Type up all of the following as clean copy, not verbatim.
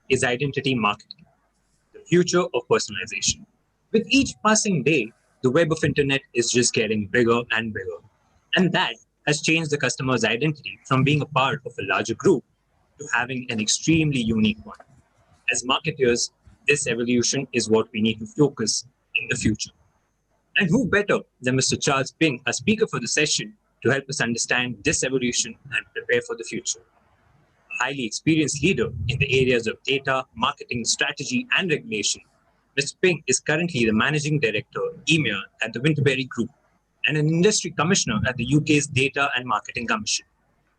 is identity marketing, the future of personalization. With each passing day, the web of internet is just getting bigger and bigger. And that has changed the customer's identity from being a part of a larger group to having an extremely unique one. As marketers, this evolution is what we need to focus in the future. And who better than Mr. Charles Ping, a speaker for the session, to help us understand this evolution and prepare for the future. A highly experienced leader in the areas of data, marketing, strategy, and regulation, Mr. Ping is currently the Managing Director, EMEA at the Winterberry Group and an Industry Commissioner at the UK's Data and Marketing Commission.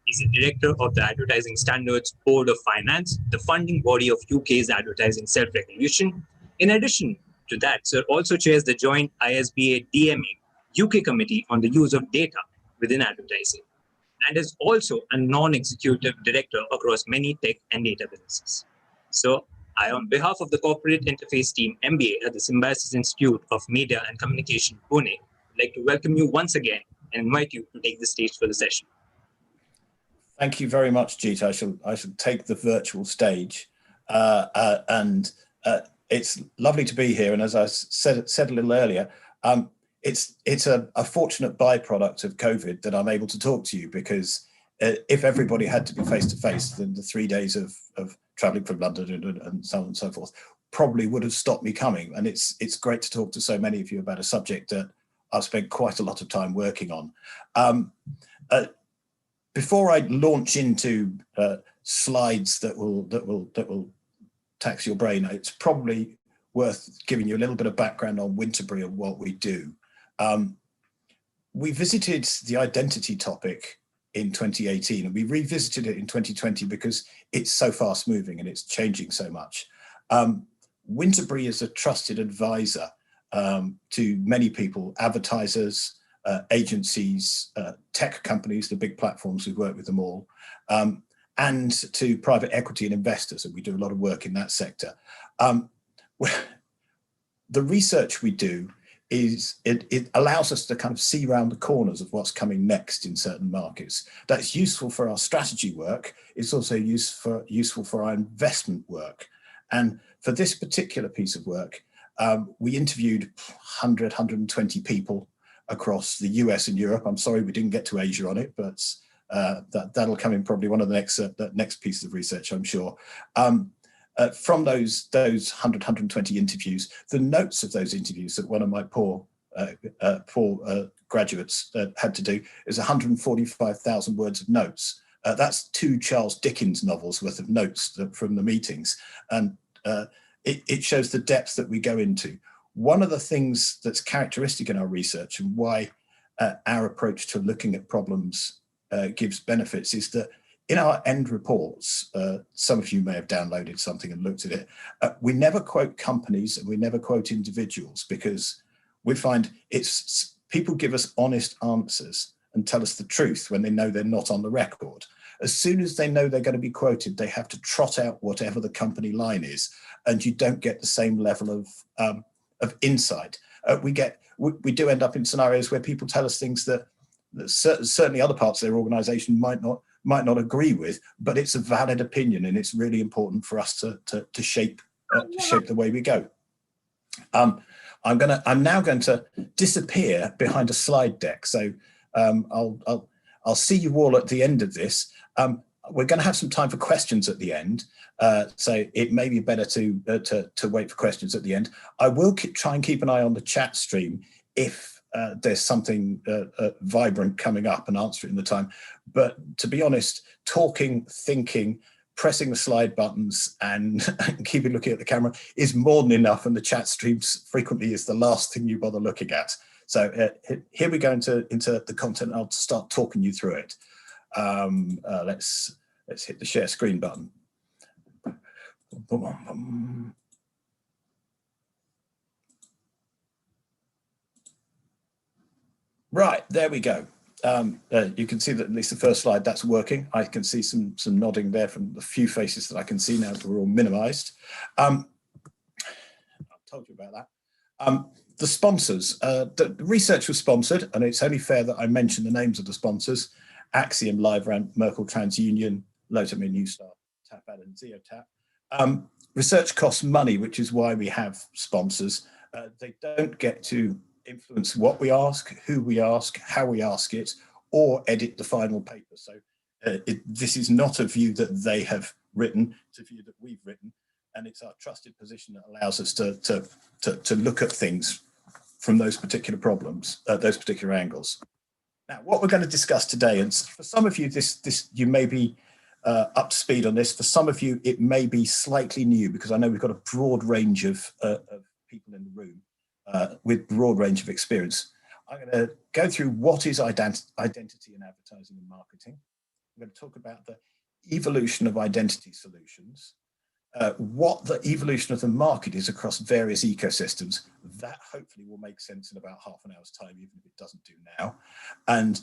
He's a Director of the Advertising Standards Board of Finance, the funding body of UK's advertising self-regulation. In addition to that, Sir also chairs the joint ISBA DMA UK Committee on the Use of Data within advertising, and is also a non-executive director across many tech and data businesses. So, I, on behalf of the Corporate Interface Team MBA at the Symbiosis Institute of Media and Communication, Pune, would like to welcome you once again and invite you to take the stage for the session. Thank you very much, Jeet. I shall take the virtual stage, it's lovely to be here. And as I said a little earlier, it's a fortunate byproduct of COVID that I'm able to talk to you, because if everybody had to be face to face, then the 3 days of traveling from London and so on and so forth probably would have stopped me coming. And it's great to talk to so many of you about a subject that I've spent quite a lot of time working on. Before I launch into slides that will tax your brain, it's probably worth giving you a little bit of background on Winterberry and what we do. We visited the identity topic in 2018 and we revisited it in 2020 because it's so fast moving and it's changing so much. Winterberry is a trusted advisor to many people, advertisers, agencies, tech companies, the big platforms, we've worked with them all, and to private equity and investors, and we do a lot of work in that sector. The research we do is, it allows us to kind of see around the corners of what's coming next in certain markets. That's useful for our strategy work. It's also useful for our investment work. And for this particular piece of work, we interviewed 100, 120 people across the US and Europe. I'm sorry we didn't get to Asia on it, but that'll come in probably one of the next pieces of research, I'm sure. From those 100, 120 interviews, the notes of those interviews that one of my poor graduates had to do is 145,000 words of notes. That's 2 Charles Dickens novels worth of notes from the meetings. And it shows the depth that we go into. One of the things that's characteristic in our research and why our approach to looking at problems gives benefits is that in our end reports, some of you may have downloaded something and looked at it, we never quote companies and we never quote individuals, because we find people give us honest answers and tell us the truth when they know they're not on the record. As soon as they know they're going to be quoted, they have to trot out whatever the company line is, and you don't get the same level of insight. We do end up in scenarios where people tell us things that certainly other parts of their organization might not agree with, but it's a valid opinion, and it's really important for us to shape the way we go. I'm now going to disappear behind a slide deck, so I'll see you all at the end of this. We're going to have some time for questions at the end, so it may be better to wait for questions at the end. I will try and keep an eye on the chat stream if there's something vibrant coming up, and answer it in the time. But to be honest, talking, thinking, pressing the slide buttons and keeping looking at the camera is more than enough, and the chat streams frequently is the last thing you bother looking at. So here we go into the content. I'll start talking you through it. Let's hit the share screen button. Right, there we go. You can see that at least the first slide, that's working. I can see some nodding there from the few faces that I can see now that we're all minimized. I've told you about that. The sponsors, the research was sponsored, and it's only fair that I mention the names of the sponsors: Axiom, LiveRamp, Merkle, TransUnion, Lotomy, Newstar, TapAd, and Zeotap. research costs money, which is why we have sponsors. They don't get to influence what we ask, who we ask, how we ask it, or edit the final paper. So this is not a view that they have written, it's a view that we've written, and it's our trusted position that allows us to look at things from those particular problems, those particular angles. Now, what we're going to discuss today, and for some of you, you may be up to speed on this. For some of you, it may be slightly new, because I know we've got a broad range of people in the room with broad range of experience. I'm going to go through what is identity in advertising and marketing. I'm going to talk about the evolution of identity solutions, what the evolution of the market is across various ecosystems. That hopefully will make sense in about half an hour's time, even if it doesn't do now, and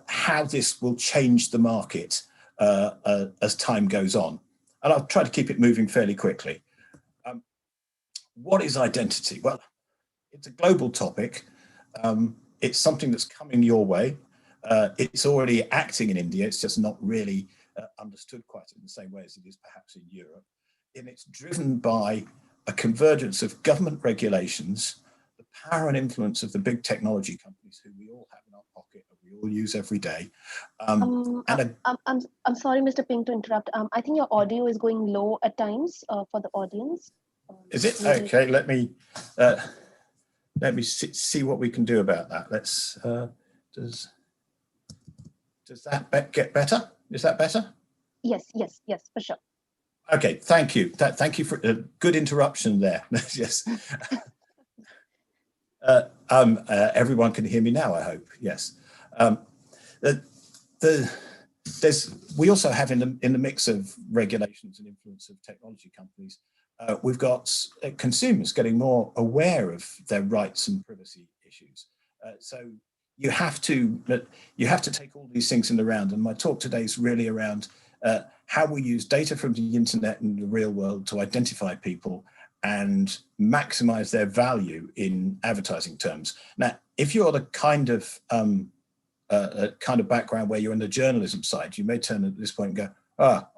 how this will change the market as time goes on. And I'll try to keep it moving fairly quickly. What is identity? Well, it's a global topic. It's something that's coming your way. It's already acting in India. It's just not really understood quite in the same way as it is perhaps in Europe. And it's driven by a convergence of government regulations, the power and influence of the big technology companies who we all have in our pocket and we all use every day. I'm sorry, Mr. Ping, to interrupt. I think your audio is going low at times for the audience. Is it? Okay, let me see what we can do about that. Let's, does that get better? Is that better? Yes, for sure. Okay, thank you. Thank you for a good interruption there. Yes. Everyone can hear me now, I hope. Yes. We also have in the mix of regulations and influence of technology companies, we've got consumers getting more aware of their rights and privacy issues. So you have to take all these things in the round. And my talk today is really around how we use data from the internet and the real world to identify people and maximize their value in advertising terms. Now, if you're the kind of background where you're in the journalism side, you may turn at this point and go,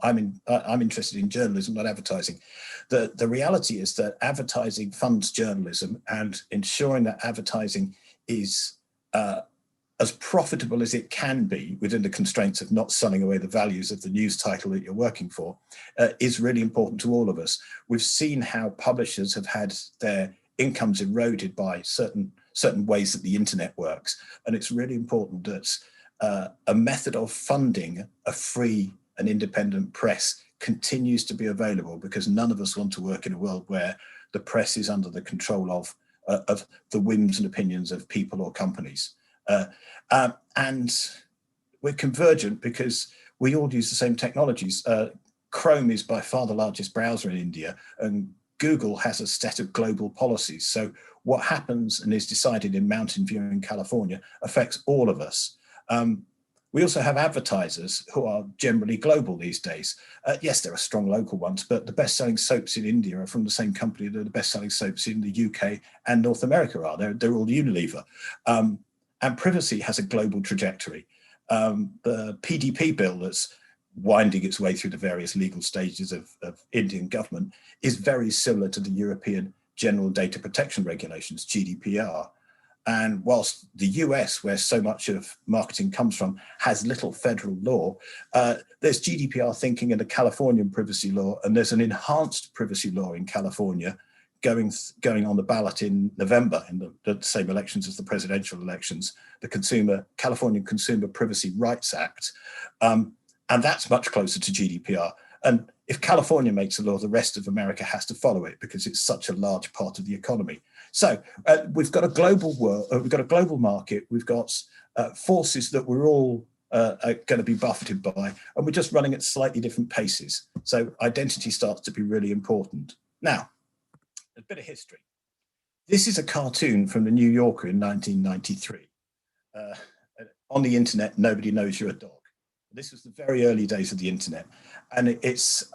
I'm interested in journalism, not advertising. The reality is that advertising funds journalism, and ensuring that advertising is as profitable as it can be within the constraints of not selling away the values of the news title that you're working for is really important to all of us. We've seen how publishers have had their incomes eroded by certain ways that the internet works. And it's really important that a method of funding a free and independent press continues to be available, because none of us want to work in a world where the press is under the control of the whims and opinions of people or companies. And we're convergent because we all use the same technologies. Chrome is by far the largest browser in India, and Google has a set of global policies. So what happens and is decided in Mountain View in California affects all of us. We also have advertisers who are generally global these days. Yes, there are strong local ones, but the best-selling soaps in India are from the same company that the best-selling soaps in the UK and North America are. They're all Unilever. And privacy has a global trajectory. The PDP bill that's winding its way through the various legal stages of Indian government is very similar to the European General Data Protection Regulations, GDPR. And whilst the US, where so much of marketing comes from, has little federal law, there's GDPR thinking in the Californian privacy law, and there's an enhanced privacy law in California going on the ballot in November, in the same elections as the presidential elections, the California Consumer Privacy Rights Act. And that's much closer to GDPR. And if California makes a law, the rest of America has to follow it, because it's such a large part of the economy. So we've got a global world, we've got a global market, we've got forces that we're all going to be buffeted by, and we're just running at slightly different paces. So identity starts to be really important. Now, a bit of history. This is a cartoon from the New Yorker in 1993. On the internet, nobody knows you're a dog. This was the very early days of the internet, and it's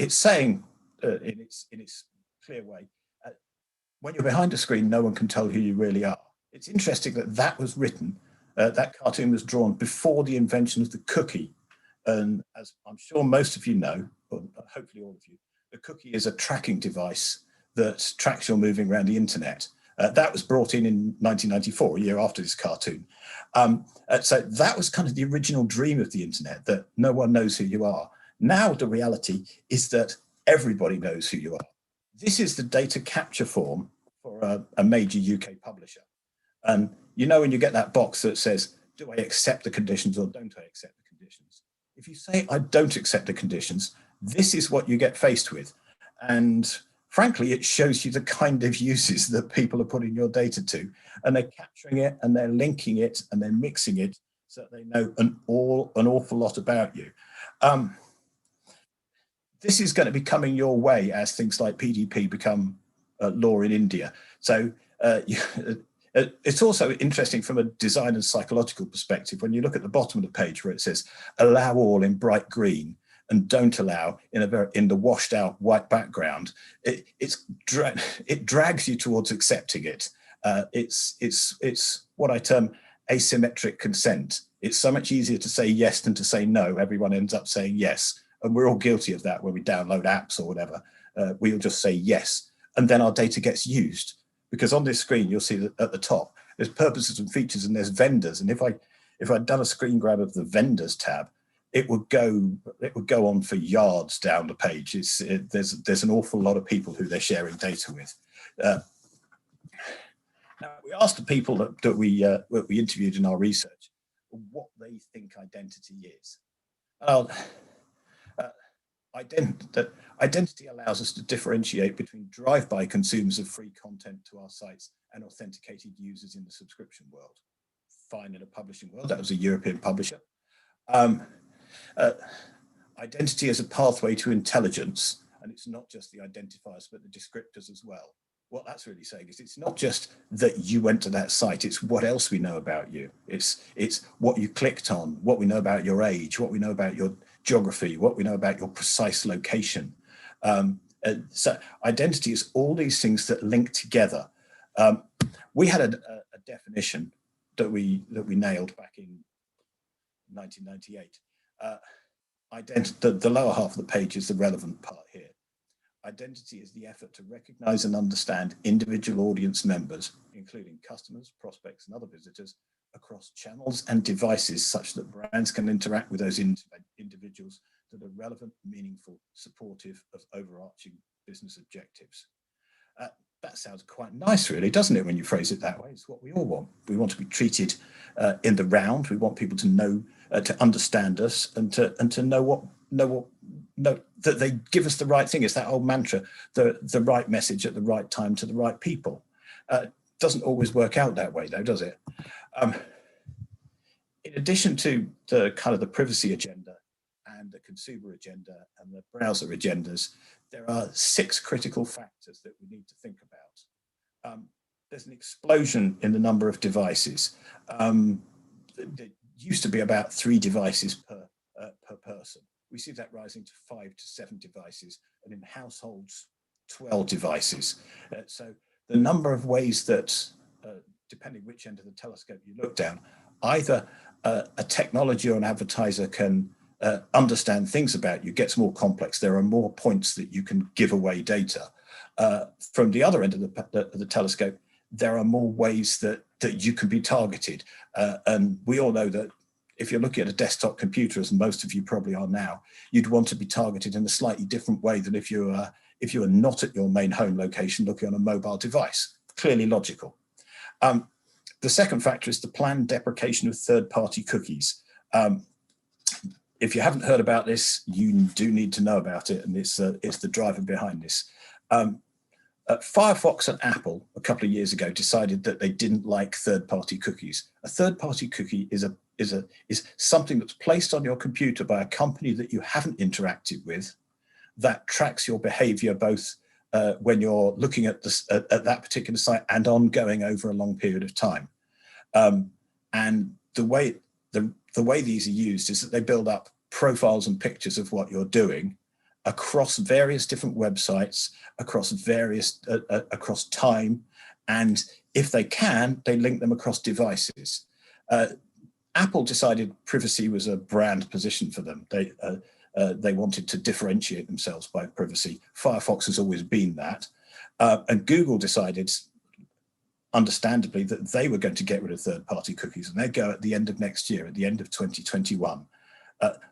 saying in its clear way, when you're behind a screen, no one can tell who you really are. It's interesting that was written, that cartoon was drawn before the invention of the cookie, and as I'm sure most of you know, or hopefully all of you, The cookie is a tracking device that tracks your moving around the internet. That was brought in 1994, a year after this cartoon. So that was kind of the original dream of the internet, that no one knows who you are. Now the reality is that everybody knows who you are. This is the data capture form for a major UK publisher. And you know, when you get that box that says, do I accept the conditions or don't I accept the conditions? If you say, I don't accept the conditions, this is what you get faced with. And frankly, it shows you the kind of uses that people are putting your data to, and they're capturing it and they're linking it and they're mixing it so that they know an awful lot about you. This is going to be coming your way as things like PDP become law in India. So it's also interesting from a design and psychological perspective. When you look at the bottom of the page where it says allow all in bright green and don't allow in the washed out white background, it drags you towards accepting it. It's what I term asymmetric consent. It's so much easier to say yes than to say no. Everyone ends up saying yes. And we're all guilty of that when we download apps or whatever. We'll just say yes. And then our data gets used. Because on this screen, you'll see that at the top, there's purposes and features and there's vendors. And if I'd done a screen grab of the vendors tab, it would go on for yards down the page. There's an awful lot of people who they're sharing data with. Now, we asked the people that we interviewed in our research what they think identity is. Identity allows us to differentiate between drive-by consumers of free content to our sites and authenticated users in the subscription world. Fine in a publishing world, that was a European publisher. Identity is a pathway to intelligence, and it's not just the identifiers, but the descriptors as well. What that's really saying is it's not just that you went to that site, it's what else we know about you. It's what you clicked on, what we know about your age, what we know about your geography, what we know about your precise location. So identity is all these things that link together. We had a definition that we nailed back in 1998. The lower half of the page is the relevant part here. Identity is the effort to recognize and understand individual audience members, including customers, prospects, and other visitors, across channels and devices such that brands can interact with those individuals that are relevant, meaningful, supportive of overarching business objectives. That sounds quite nice, really, doesn't it, when you phrase it that way? It's what we all want. We want to be treated in the round. We want people to know, to understand us, and to know that they give us the right thing. It's that old mantra, the right message at the right time to the right people. Doesn't always work out that way, though, does it? In addition to the kind of the privacy agenda and the consumer agenda and the browser agendas, there are 6 critical factors that we need to think about. There's an explosion in the number of devices. It used to be about 3 devices per person. We see that rising to 5 to 7 devices, and in households, 12 devices. So the number of ways that, depending which end of the telescope you look down, either a technology or an advertiser can understand things about you gets more complex. There are more points that you can give away data. From the other end of the telescope, there are more ways that you can be targeted. And we all know that if you're looking at a desktop computer, as most of you probably are now, you'd want to be targeted in a slightly different way than if you are not at your main home location looking on a mobile device. Clearly logical. The second factor is the planned deprecation of third-party cookies. If you haven't heard about this, you do need to know about it, and it's the driver behind this. Firefox and Apple a couple of years ago decided that they didn't like third-party cookies. A third-party cookie is something that's placed on your computer by a company that you haven't interacted with, that tracks your behavior both when you're looking at that particular site and ongoing over a long period of time. And the way these are used is that they build up profiles and pictures of what you're doing across various different websites, across time, and if they can, they link them across devices. Apple decided privacy was a brand position for them. They wanted to differentiate themselves by privacy. Firefox has always been that. And Google decided, understandably, that they were going to get rid of third-party cookies, and they go at the end of next year, at the end of 2021.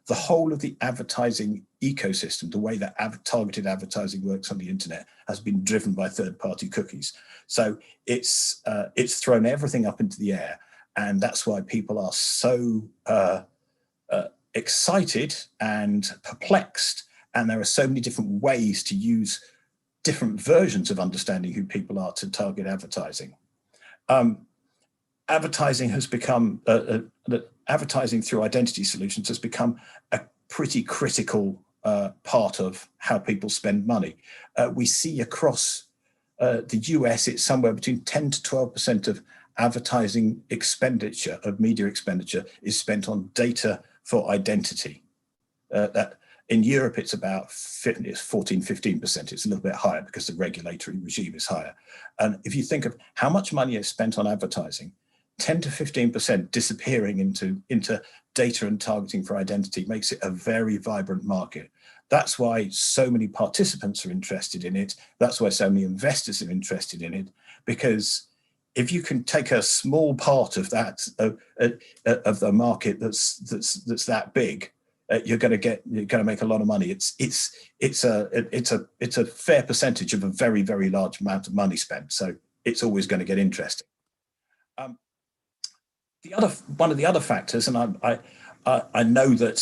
The whole of the advertising ecosystem, the way that targeted advertising works on the internet, has been driven by third-party cookies. So it's thrown everything up into the air, and that's why people are so excited and perplexed, and there are so many different ways to use different versions of understanding who people are to target advertising. Advertising has become, advertising through identity solutions has become a pretty critical part of how people spend money. We see across the US, it's somewhere between 10 to 12% of advertising expenditure, of media expenditure, is spent on data for identity. That in Europe, it's about 14, 15%. It's a little bit higher because the regulatory regime is higher. And if you think of how much money is spent on advertising, 10 to 15% disappearing into data and targeting for identity makes it a very vibrant market. That's why so many participants are interested in it. That's why so many investors are interested in it, because if you can take a small part of that of the market that's that big, you're going to make a lot of money. It's a fair percentage of a very, very large amount of money spent. So it's always going to get interesting. One of the other factors, and I know that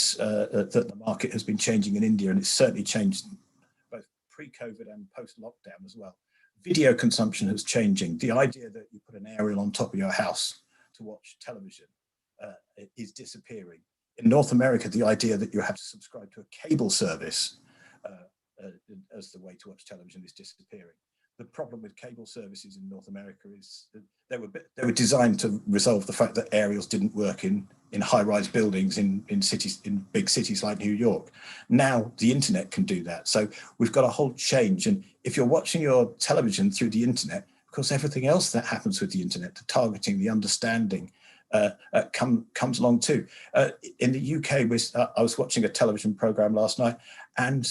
that the market has been changing in India, and it's certainly changed both pre-COVID and post-lockdown as well. Video consumption is changing. The idea that you put an aerial on top of your house to watch television is disappearing. In North America, the idea that you have to subscribe to a cable service as the way to watch television is disappearing. The problem with cable services in North America is that they were designed to resolve the fact that aerials didn't work in high-rise buildings in cities, in big cities like New York. Now the internet can do that. So we've got a whole change. And if you're watching your television through the internet, of course, everything else that happens with the internet, the targeting, the understanding, comes along too. In the UK, I was watching a television program last night, and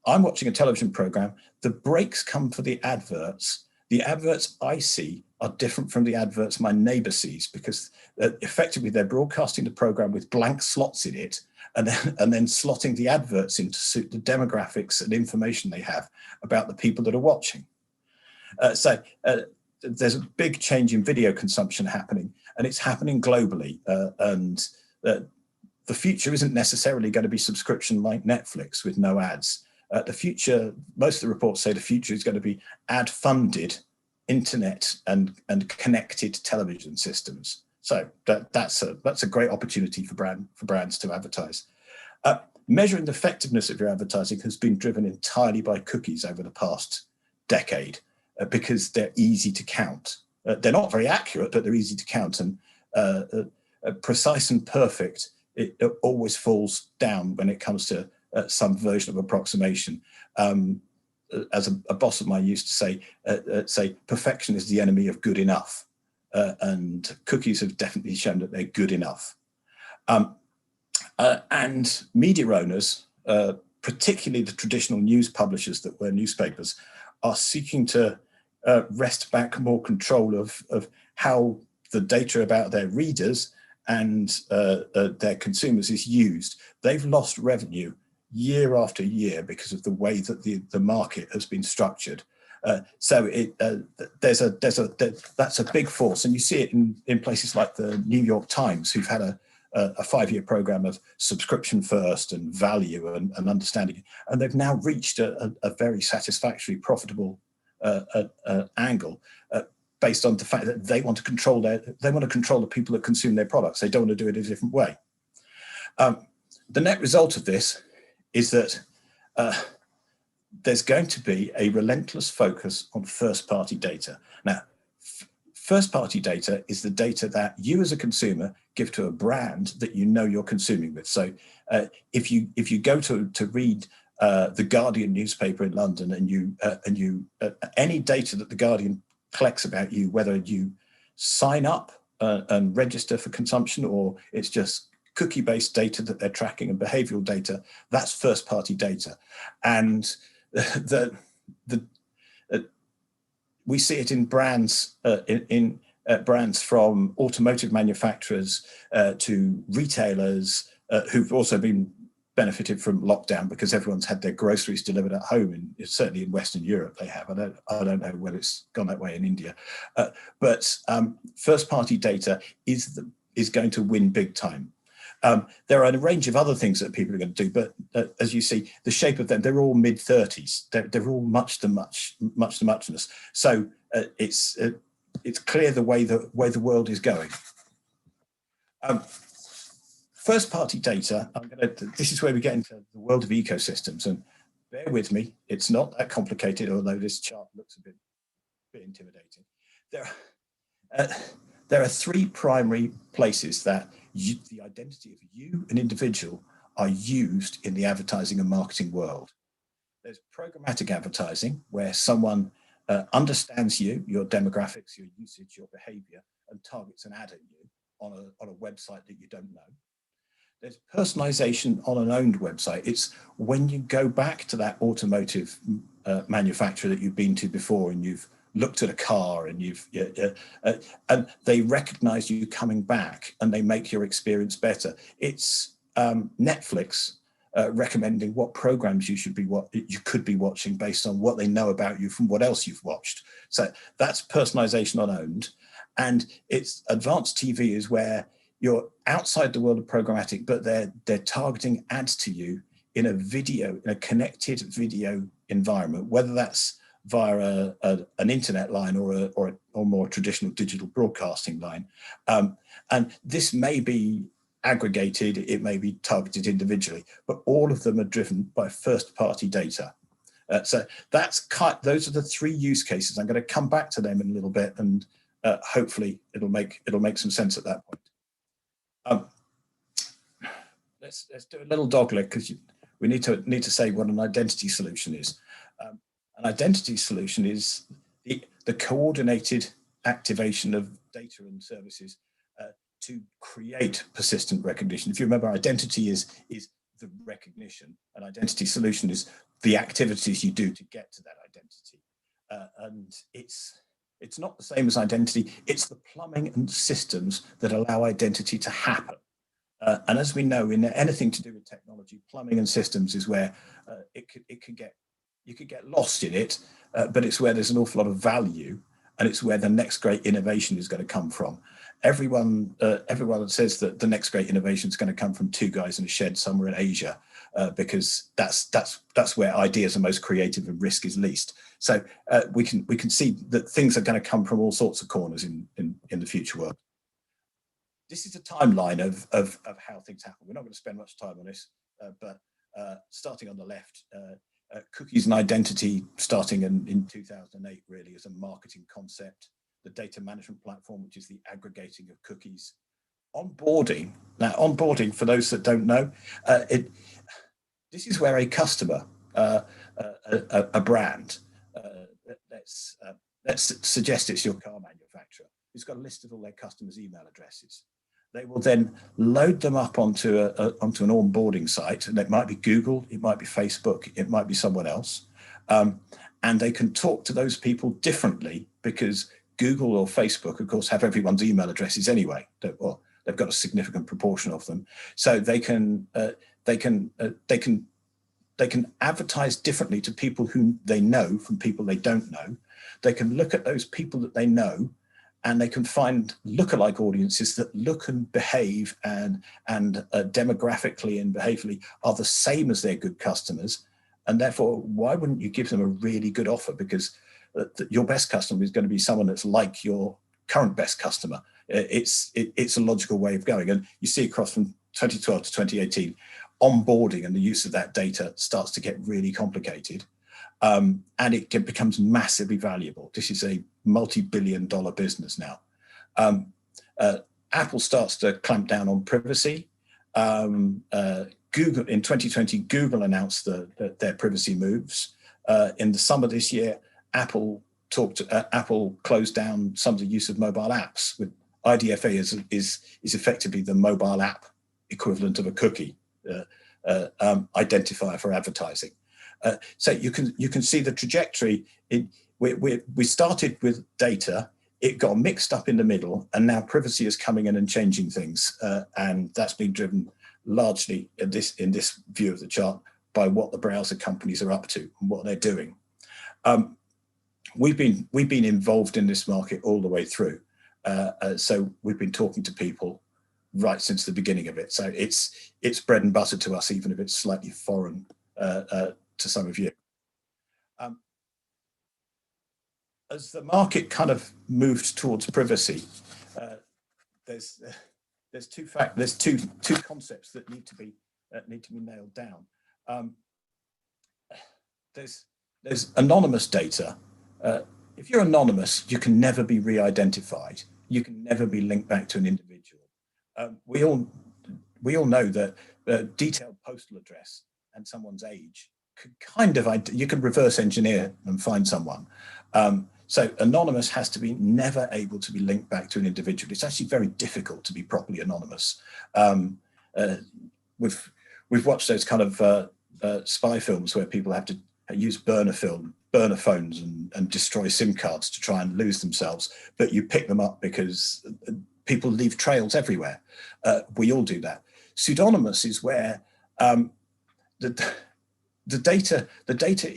I'm watching a television program. The breaks come for the adverts. The adverts I see are different from the adverts my neighbor sees, because effectively they're broadcasting the program with blank slots in it, and then slotting the adverts in to suit the demographics and information they have about the people that are watching. So there's a big change in video consumption happening, and it's happening globally. And the future isn't necessarily going to be subscription like Netflix with no ads. The future, most of the reports say the future is going to be ad-funded internet and connected television systems. So that's a great opportunity for brands to advertise. Measuring the effectiveness of your advertising has been driven entirely by cookies over the past decade, because they're easy to count. They're not very accurate, but they're easy to count. And precise and perfect, it always falls down when it comes to some version of approximation. As a boss of mine used to say, perfection is the enemy of good enough. And cookies have definitely shown that they're good enough. And media owners, particularly the traditional news publishers that were newspapers, are seeking to wrest back more control of how the data about their readers and their consumers is used. They've lost revenue year after year because of the way that the market has been structured. So that's a big force, and you see it in places like the New York Times, who've had a 5-year program of subscription first and value and understanding, and they've now reached a very satisfactory, profitable angle based on the fact that they want to control the people that consume their products. They don't want to do it in a different way. The net result of this is that there's going to be a relentless focus on first-party data. Now, first-party data is the data that you as a consumer give to a brand that you know you're consuming with. So if you go to read the Guardian newspaper in London, and you any data that the Guardian collects about you, whether you sign up and register for consumption, or it's just cookie-based data that they're tracking and behavioral data, that's first-party data. And we see it in brands, brands from automotive manufacturers to retailers who've also been benefited from lockdown because everyone's had their groceries delivered at home. And certainly in Western Europe, they have. I don't know whether it's gone that way in India, but first-party data is going to win big time. There are a range of other things that people are going to do, but as you see, the shape of them, they're all mid-30s. They're all much to muchness. So it's clear the way the world is going. First-party data, this is where we get into the world of ecosystems, and bear with me, it's not that complicated, although this chart looks a bit intimidating. There are three primary places that the identity of you, an individual, are used in the advertising and marketing world. There's programmatic advertising, where someone understands you, your demographics, your usage, your behavior, and targets an ad at you on a website that you don't know. There's personalization on an owned website. It's when you go back to that automotive manufacturer that you've been to before and you've looked at a car and and they recognize you coming back and they make your experience better. It's Netflix recommending what programs you could be watching based on what they know about you from what else you've watched. So that's personalization on owned. And it's advanced TV is where you're outside the world of programmatic, but they're targeting ads to you in a connected video environment, whether that's via an internet line or more traditional digital broadcasting line. And this may be aggregated, it may be targeted individually, but all of them are driven by first-party data. So those are the three use cases. I'm going to come back to them in a little bit, and hopefully it'll make some sense at that point. Let's do a little dogleg, because we need to say what an identity solution is. An identity solution is the coordinated activation of data and services to create persistent recognition. If you remember, identity is the recognition, and identity solution is the activities you do to get to that identity. And it's not the same as identity, it's the plumbing and systems that allow identity to happen. And as we know, in anything to do with technology, plumbing and systems is where you could get lost in it, but it's where there's an awful lot of value, and it's where the next great innovation is going to come from. Everyone says that the next great innovation is going to come from two guys in a shed somewhere in Asia, because that's where ideas are most creative and risk is least. So we can see that things are going to come from all sorts of corners in the future world. This is a timeline of how things happen. We're not going to spend much time on this, but starting on the left, cookies and identity starting in 2008 really as a marketing concept. The data management platform, which is the aggregating of cookies. Onboarding. Now, onboarding, for those that don't know, this is where a customer, a brand, let's suggest it's your car manufacturer, who's got a list of all their customers' email addresses. They will then load them up onto an onboarding site, and it might be Google, it might be Facebook, it might be someone else, and they can talk to those people differently because Google or Facebook, of course, have everyone's email addresses anyway. Well, they've got a significant proportion of them, so they can advertise differently to people who they know from people they don't know. They can look at those people that they know, and they can find lookalike audiences that look and behave and demographically and behaviorally are the same as their good customers. And therefore, why wouldn't you give them a really good offer? Because your best customer is going to be someone that's like your current best customer. It's a logical way of going. And you see across from 2012 to 2018, onboarding and the use of that data starts to get really complicated. And it becomes massively valuable. This is a multi-billion-dollar business now. Apple starts to clamp down on privacy. Google in 2020, Google announced their privacy moves. In the summer this year, Apple closed down some of the use of mobile apps. With IDFA is effectively the mobile app equivalent of a cookie identifier for advertising. So you can see the trajectory. We started with data, it got mixed up in the middle, and now privacy is coming in and changing things, and that's been driven largely in this view of the chart by what the browser companies are up to and what they're doing. We've been involved in this market all the way through, so we've been talking to people right since the beginning of it. So it's bread and butter to us, even if it's slightly foreign to some of you. As the market kind of moved towards privacy, there's two concepts that need to be nailed down. There's anonymous data. If you're anonymous, you can never be re-identified. You can never be linked back to an individual. We all know that detailed postal address and someone's age you can reverse engineer and find someone. So anonymous has to be never able to be linked back to an individual. It's actually very difficult to be properly anonymous. We've watched those kind of spy films where people have to use burner phones and destroy SIM cards to try and lose themselves, but you pick them up because people leave trails everywhere. We all do that. Pseudonymous is where the data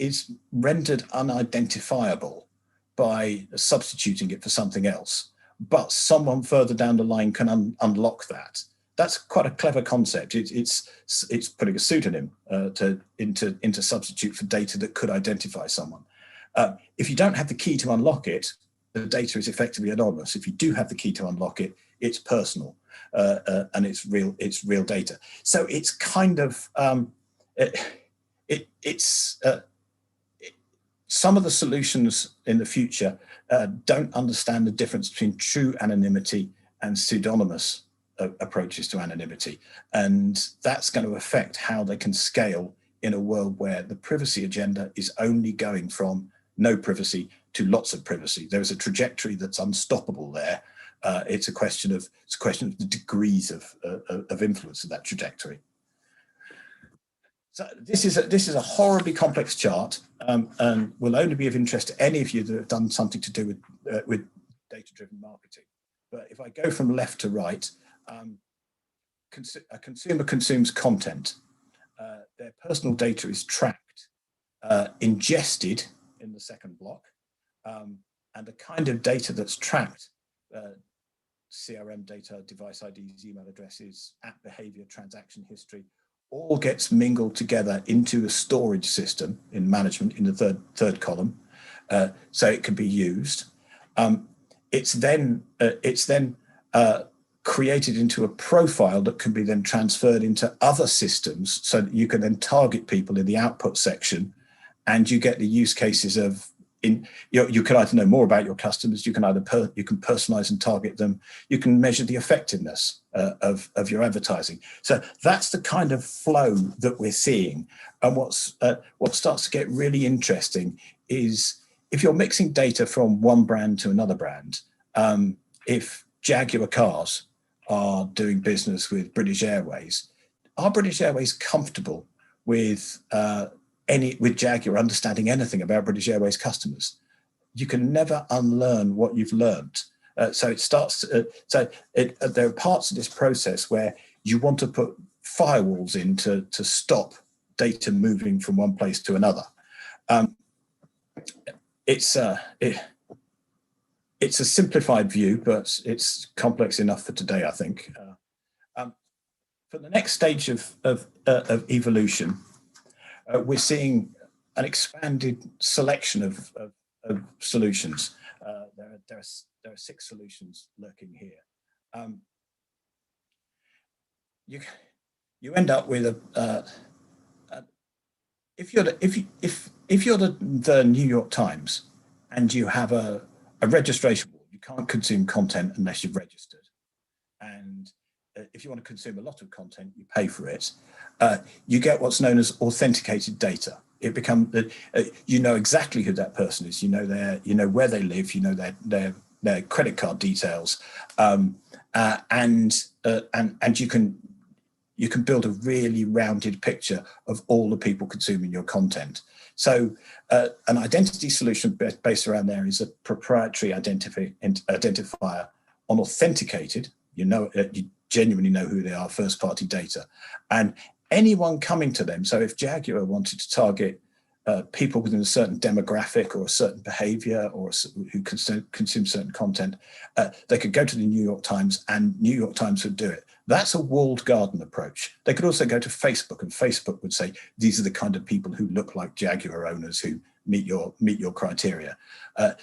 is rendered unidentifiable by substituting it for something else, but someone further down the line can unlock that. That's quite a clever concept. It's putting a pseudonym into substitute for data that could identify someone. If you don't have the key to unlock it, the data is effectively anonymous. If you do have the key to unlock it, it's personal and it's real data. So it's kind of some of the solutions in the future don't understand the difference between true anonymity and pseudonymous approaches to anonymity. And that's going to affect how they can scale in a world where the privacy agenda is only going from no privacy to lots of privacy. There's a trajectory that's unstoppable there. It's a question of the degrees of influence of that trajectory. So this is a horribly complex chart, and will only be of interest to any of you that have done something to do with data-driven marketing. But if I go from left to right, a consumer consumes content. Their personal data is tracked, ingested in the second block, and the kind of data that's tracked, CRM data, device IDs, email addresses, app behavior, transaction history, all gets mingled together into a storage system in management in the third column, so it can be used. It's then created into a profile that can be then transferred into other systems, so that you can then target people in the output section, and you get the use cases of you can either know more about your customers, you can personalize and target them, you can measure the effectiveness of your advertising. So that's the kind of flow that we're seeing. And what starts to get really interesting is if you're mixing data from one brand to another brand, if Jaguar cars are doing business with British Airways, are British Airways comfortable with Jaguar understanding anything about British Airways customers? You can never unlearn what you've learned. So it starts. There are parts of this process where you want to put firewalls in to stop data moving from one place to another. It's a simplified view, but it's complex enough for today, I think. For the next stage of evolution, we're seeing an expanded selection of solutions. There are 6 solutions lurking here. You end up with if you're the New York Times and you have a registration rule, you can't consume content unless you've registered. And if you want to consume a lot of content, you pay for it. You get what's known as authenticated data. It becomes you know exactly who that person is. You know where they live. You know their credit card details, and you can you can build a really rounded picture of all the people consuming your content. So an identity solution based around there is a proprietary identifier on authenticated, you genuinely know who they are, first party data. And anyone coming to them, so if Jaguar wanted to target people within a certain demographic or a certain behavior or who consume certain content, they could go to the New York Times and New York Times would do it. That's a walled garden approach. They could also go to Facebook and Facebook would say, these are the kind of people who look like Jaguar owners who meet your criteria.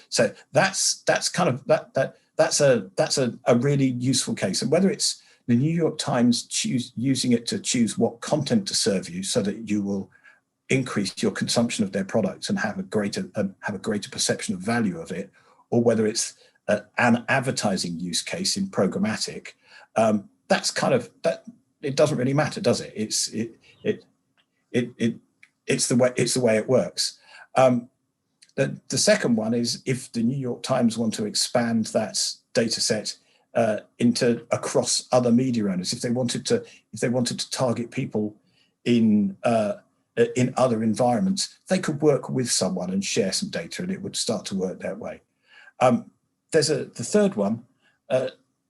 So that's a really useful case. And whether it's the New York Times using it to choose what content to serve you so that you will increase your consumption of their products and have a greater perception of value of it, or whether it's an advertising use case in programmatic, that's kind of that. It doesn't really matter, does it? It's the way it works. The second one is if the New York Times want to expand that data set into across other media owners, if they wanted to target people in other environments, they could work with someone and share some data, and it would start to work that way. There's the third one.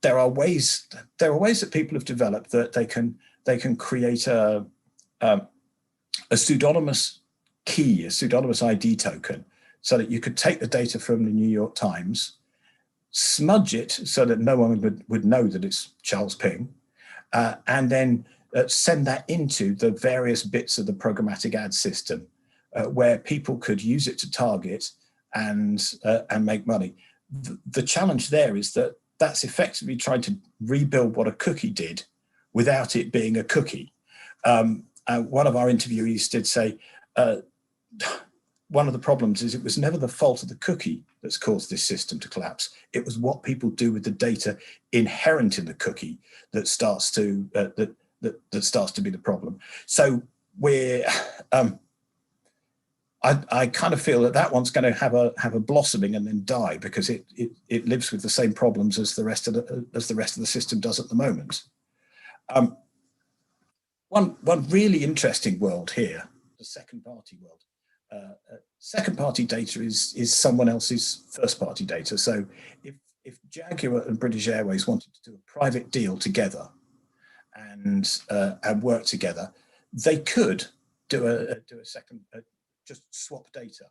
There are ways that people have developed that they can create a pseudonymous key, a pseudonymous ID token, so that you could take the data from the New York Times, smudge it so that no one would know that it's Charles Ping, and then send that into the various bits of the programmatic ad system where people could use it to target and make money. The challenge there is that that's effectively trying to rebuild what a cookie did without it being a cookie. One of our interviewees did say, one of the problems is it was never the fault of the cookie that's caused this system to collapse. It was what people do with the data inherent in the cookie that starts to that starts to be the problem. So we're I kind of feel that one's going to have a blossoming and then die because it lives with the same problems as the rest of the system does at the moment. One really interesting world here, the second party world. Second party data is someone else's first party data. So if Jaguar and British Airways wanted to do a private deal together and work together, they could do a second. Just swap data.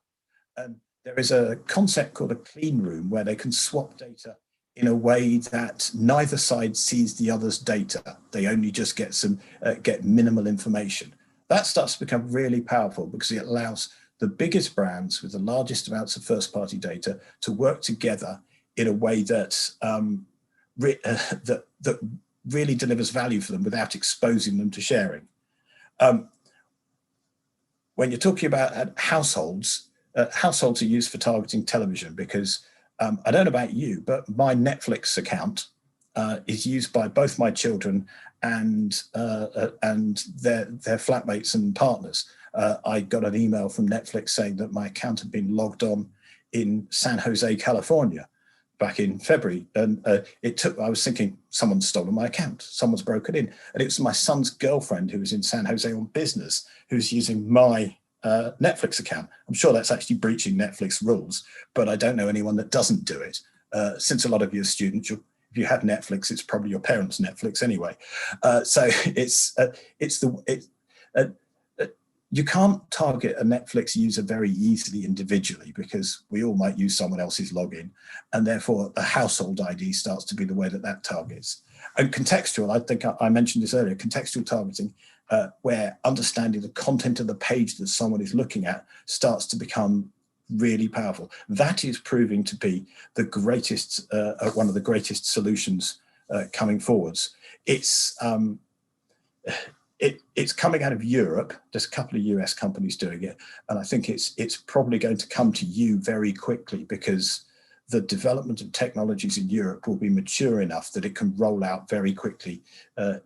There is a concept called a clean room where they can swap data in a way that neither side sees the other's data. They only just get minimal information. That starts to become really powerful because it allows the biggest brands with the largest amounts of first-party data to work together in a way that that really delivers value for them without exposing them to sharing. When you're talking about households, households are used for targeting television because I don't know about you, but my Netflix account is used by both my children and their flatmates and partners. I got an email from Netflix saying that my account had been logged on in San Jose, California, back in February, and I was thinking someone's stolen my account, someone's broken in, and it was my son's girlfriend who was in San Jose on business who's using my Netflix account. I'm sure that's actually breaching Netflix rules, but I don't know anyone that doesn't do it. Since a lot of you are students, if you have Netflix, it's probably your parents' Netflix anyway. So you can't target a Netflix user very easily individually because we all might use someone else's login, and therefore the household ID starts to be the way that targets. And contextual, I think I mentioned this earlier, contextual targeting, where understanding the content of the page that someone is looking at starts to become really powerful. That is proving to be the greatest, one of the greatest solutions coming forwards. It's coming out of Europe. There's a couple of US companies doing it, and I think it's probably going to come to you very quickly because the development of technologies in Europe will be mature enough that it can roll out very quickly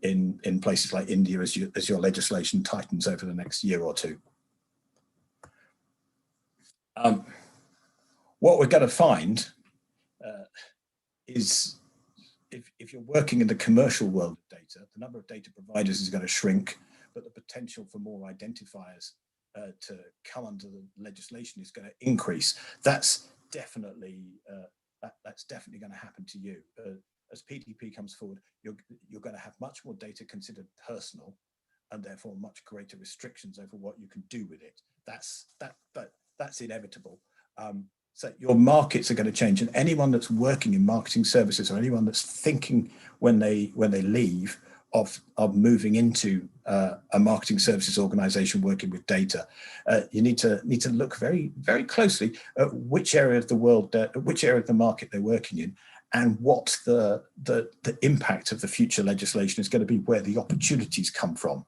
in places like India as your legislation tightens over the next year or two. What we're going to find is if you're working in the commercial world of data, the number of data providers is going to shrink, but the potential for more identifiers to come under the legislation is going to increase. That's definitely going to happen to you. As PDP comes forward, you're going to have much more data considered personal, and therefore much greater restrictions over what you can do with it. That's inevitable. So your markets are going to change, and anyone that's working in marketing services, or anyone that's thinking when they leave of moving into a marketing services organization working with data, you need to look very, very closely at which area of the world, which area of the market they're working in, and what the impact of the future legislation is going to be, where the opportunities come from.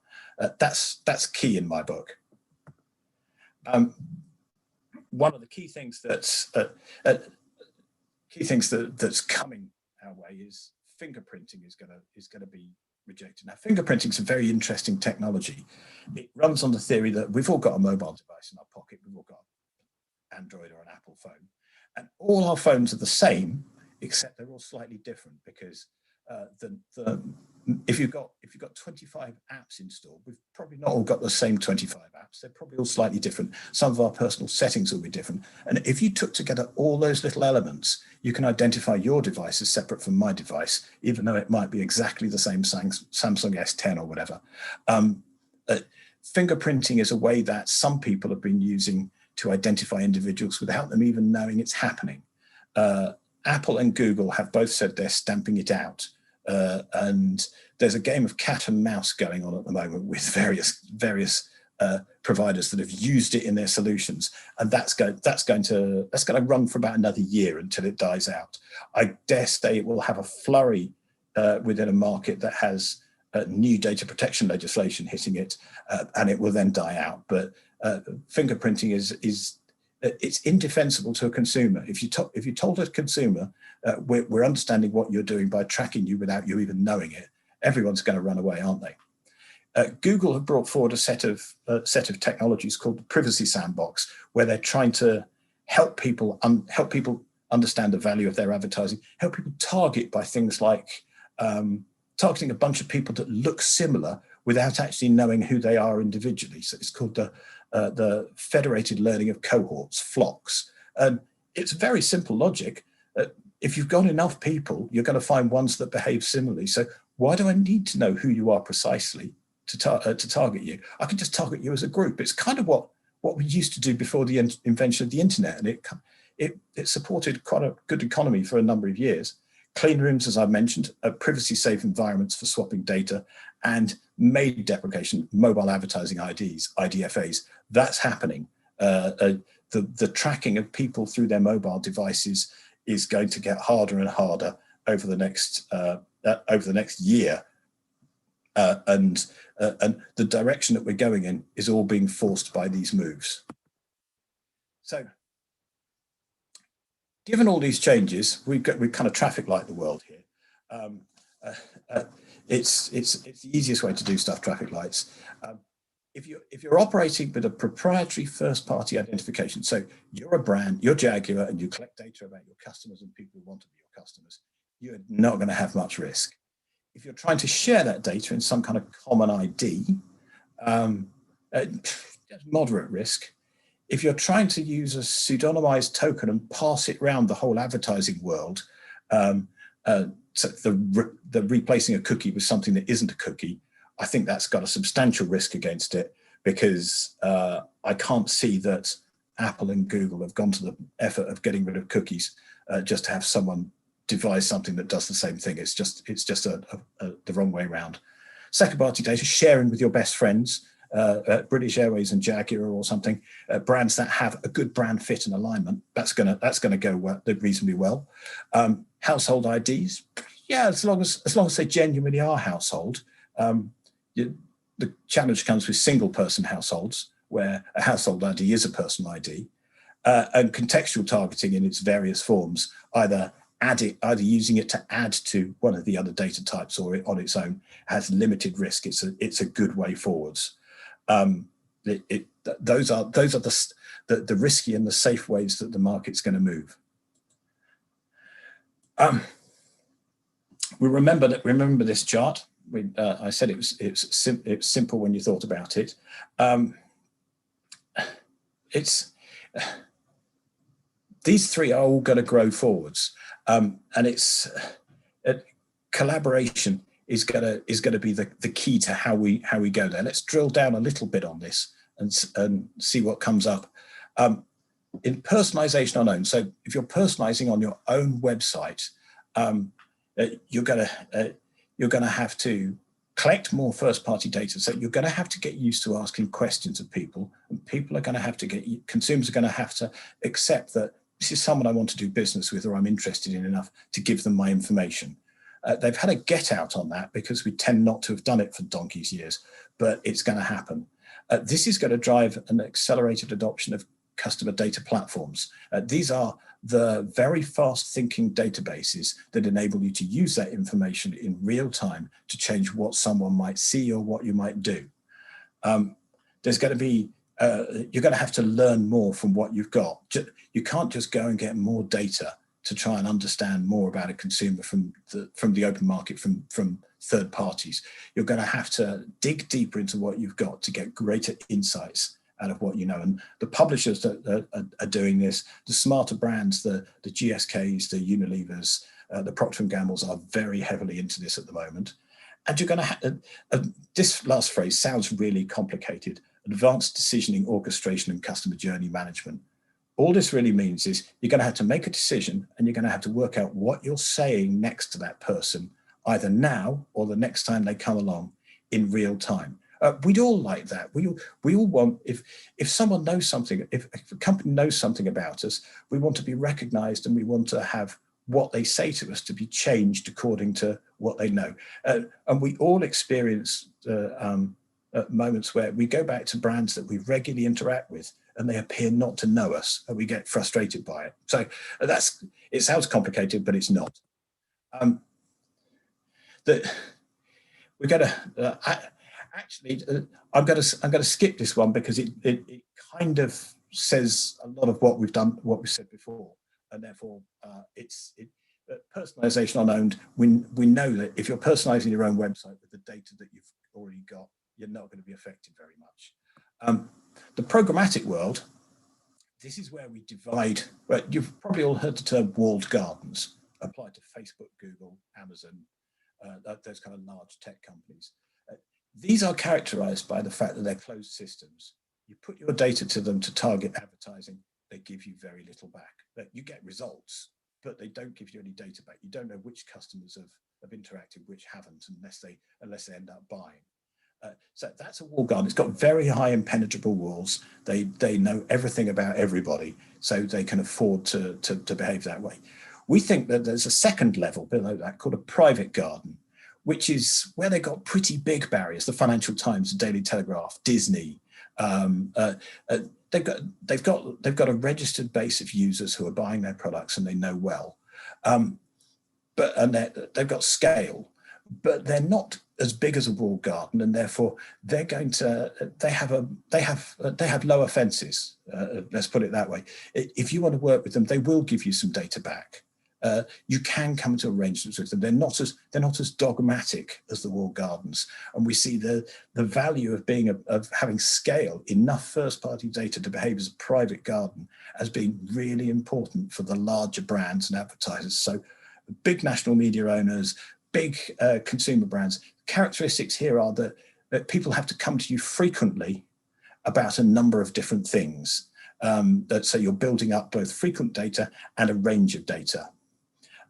That's key in my book. One of the key things that's coming our way is fingerprinting is going to be rejected. Now, fingerprinting is a very interesting technology. It runs on the theory that we've all got a mobile device in our pocket. We've all got an Android or an Apple phone, and all our phones are the same, except they're all slightly different, because if you've got 25 apps installed, we've probably not all got the same 25 apps. They're probably all slightly different. Some of our personal settings will be different. And if you took together all those little elements, you can identify your device as separate from my device, even though it might be exactly the same Samsung S10 or whatever. Fingerprinting is a way that some people have been using to identify individuals without them even knowing it's happening. Apple and Google have both said they're stamping it out. And there's a game of cat and mouse going on at the moment with various providers that have used it in their solutions, and that's going to run for about another year until it dies out. I dare say it will have a flurry within a market that has new data protection legislation hitting it, and it will then die out. But fingerprinting is it's indefensible to a consumer. If you told a consumer, we're understanding what you're doing by tracking you without you even knowing it, everyone's going to run away, aren't they? Google have brought forward a set of technologies called the Privacy Sandbox, where they're trying to help people understand the value of their advertising, help people target by things like targeting a bunch of people that look similar without actually knowing who they are individually. So it's called the Federated Learning of Cohorts, flocks. It's very simple logic. If you've got enough people, you're going to find ones that behave similarly. So why do I need to know who you are precisely to target you? I can just target you as a group. It's kind of what we used to do before the invention of the internet, and it supported quite a good economy for a number of years. Clean rooms, as I mentioned, privacy-safe environments for swapping data, and MAID deprecation, mobile advertising IDs, IDFAs. That's happening. The tracking of people through their mobile devices is going to get harder and harder over the next year, and the direction that we're going in is all being forced by these moves. So, given all these changes, we kind of traffic light the world here. It's the easiest way to do stuff, traffic lights. If you're operating with a proprietary first-party identification, so you're a brand, you're Jaguar, and you collect data about your customers and people who want to be your customers, you're not going to have much risk. If you're trying to share that data in some kind of common ID, moderate risk. If you're trying to use a pseudonymized token and pass it around the whole advertising world, so the replacing a cookie with something that isn't a cookie, I think that's got a substantial risk against it, because I can't see that Apple and Google have gone to the effort of getting rid of cookies just to have someone devise something that does the same thing. It's just the wrong way around. Second party data, sharing with your best friends, British Airways and Jaguar or something, brands that have a good brand fit and alignment, that's gonna go reasonably well. Household IDs, yeah, as long as they genuinely are household. The challenge comes with single person households, where a household ID is a personal ID, and contextual targeting in its various forms, either using it to add to one of the other data types or on its own, has limited risk. It's a good way forwards. Those are the risky and the safe ways that the market's going to move. we remember this chart. I said it was simple when you thought about it. These three are all going to grow forwards, and it's collaboration is going to be the key to how we go there. Let's drill down a little bit on this and see what comes up. In personalization on own, so if you're personalizing on your own website, you're going to have to collect more first-party data. So you're going to have to get used to asking questions of people, and people are going to have to consumers are going to have to accept that this is someone I want to do business with, or I'm interested in enough to give them my information. They've had a get out on that because we tend not to have done it for donkey's years, but it's going to happen. This is going to drive an accelerated adoption of customer data platforms. These are the very fast thinking databases that enable you to use that information in real time to change what someone might see or what you might do. There's going to be, you're going to have to learn more from what you've got. You can't just go and get more data to try and understand more about a consumer from the open market, from third parties. You're going to have to dig deeper into what you've got to get greater insights out of what you know. And the publishers that are doing this, the smarter brands, the GSKs, the Unilevers, the Procter & Gambles are very heavily into this at the moment. And you're going to have, this last phrase sounds really complicated, advanced decisioning, orchestration, and customer journey management. All this really means is you're going to have to make a decision, and you're going to have to work out what you're saying next to that person, either now or the next time they come along in real time. We'd all like that. We all want, if someone knows something, if a company knows something about us, we want to be recognized, and we want to have what they say to us to be changed according to what they know. And we all experience moments where we go back to brands that we regularly interact with, and they appear not to know us, and we get frustrated by it. So it sounds complicated, but it's not. We're going to actually. I'm going to skip this one because it kind of says a lot of what we've done, what we said before, and therefore personalization on owned. We know that if you're personalizing your own website with the data that you've already got, you're not going to be affected very much. The programmatic world, this is where we divide. Well, you've probably all heard the term walled gardens applied to Facebook, Google, Amazon, those kind of large tech companies. These are characterized by the fact that they're closed systems. You put your data to them to target advertising, they give you very little back. You get results, but they don't give you any data back. You don't know which customers have interacted, which haven't, unless they end up buying. So that's a walled garden. It's got very high impenetrable walls. They know everything about everybody, so they can afford to behave that way. We think that there's a second level below that called a private garden, which is where they've got pretty big barriers. The Financial Times, the Daily Telegraph, Disney. They've got a registered base of users who are buying their products and they know well, they've got scale, but they're not as big as a walled garden, and therefore they have lower fences. Let's put it that way. If you want to work with them, they will give you some data back. You can come to arrangements with them. They're not as dogmatic as the walled gardens, and we see the value of having scale, enough first-party data to behave as a private garden, as being really important for the larger brands and advertisers. So, big national media owners, big consumer brands. Characteristics here are that people have to come to you frequently about a number of different things. So you're building up both frequent data and a range of data.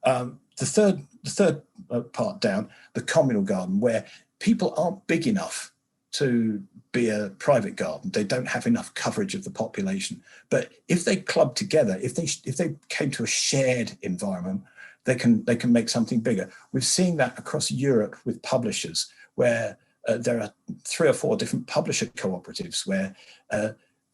The third part down, the communal garden, where people aren't big enough to be a private garden. They don't have enough coverage of the population. But if they club together, if they came to a shared environment, they can make something bigger. We've seen that across Europe with publishers, where there are 3 or 4 different publisher cooperatives where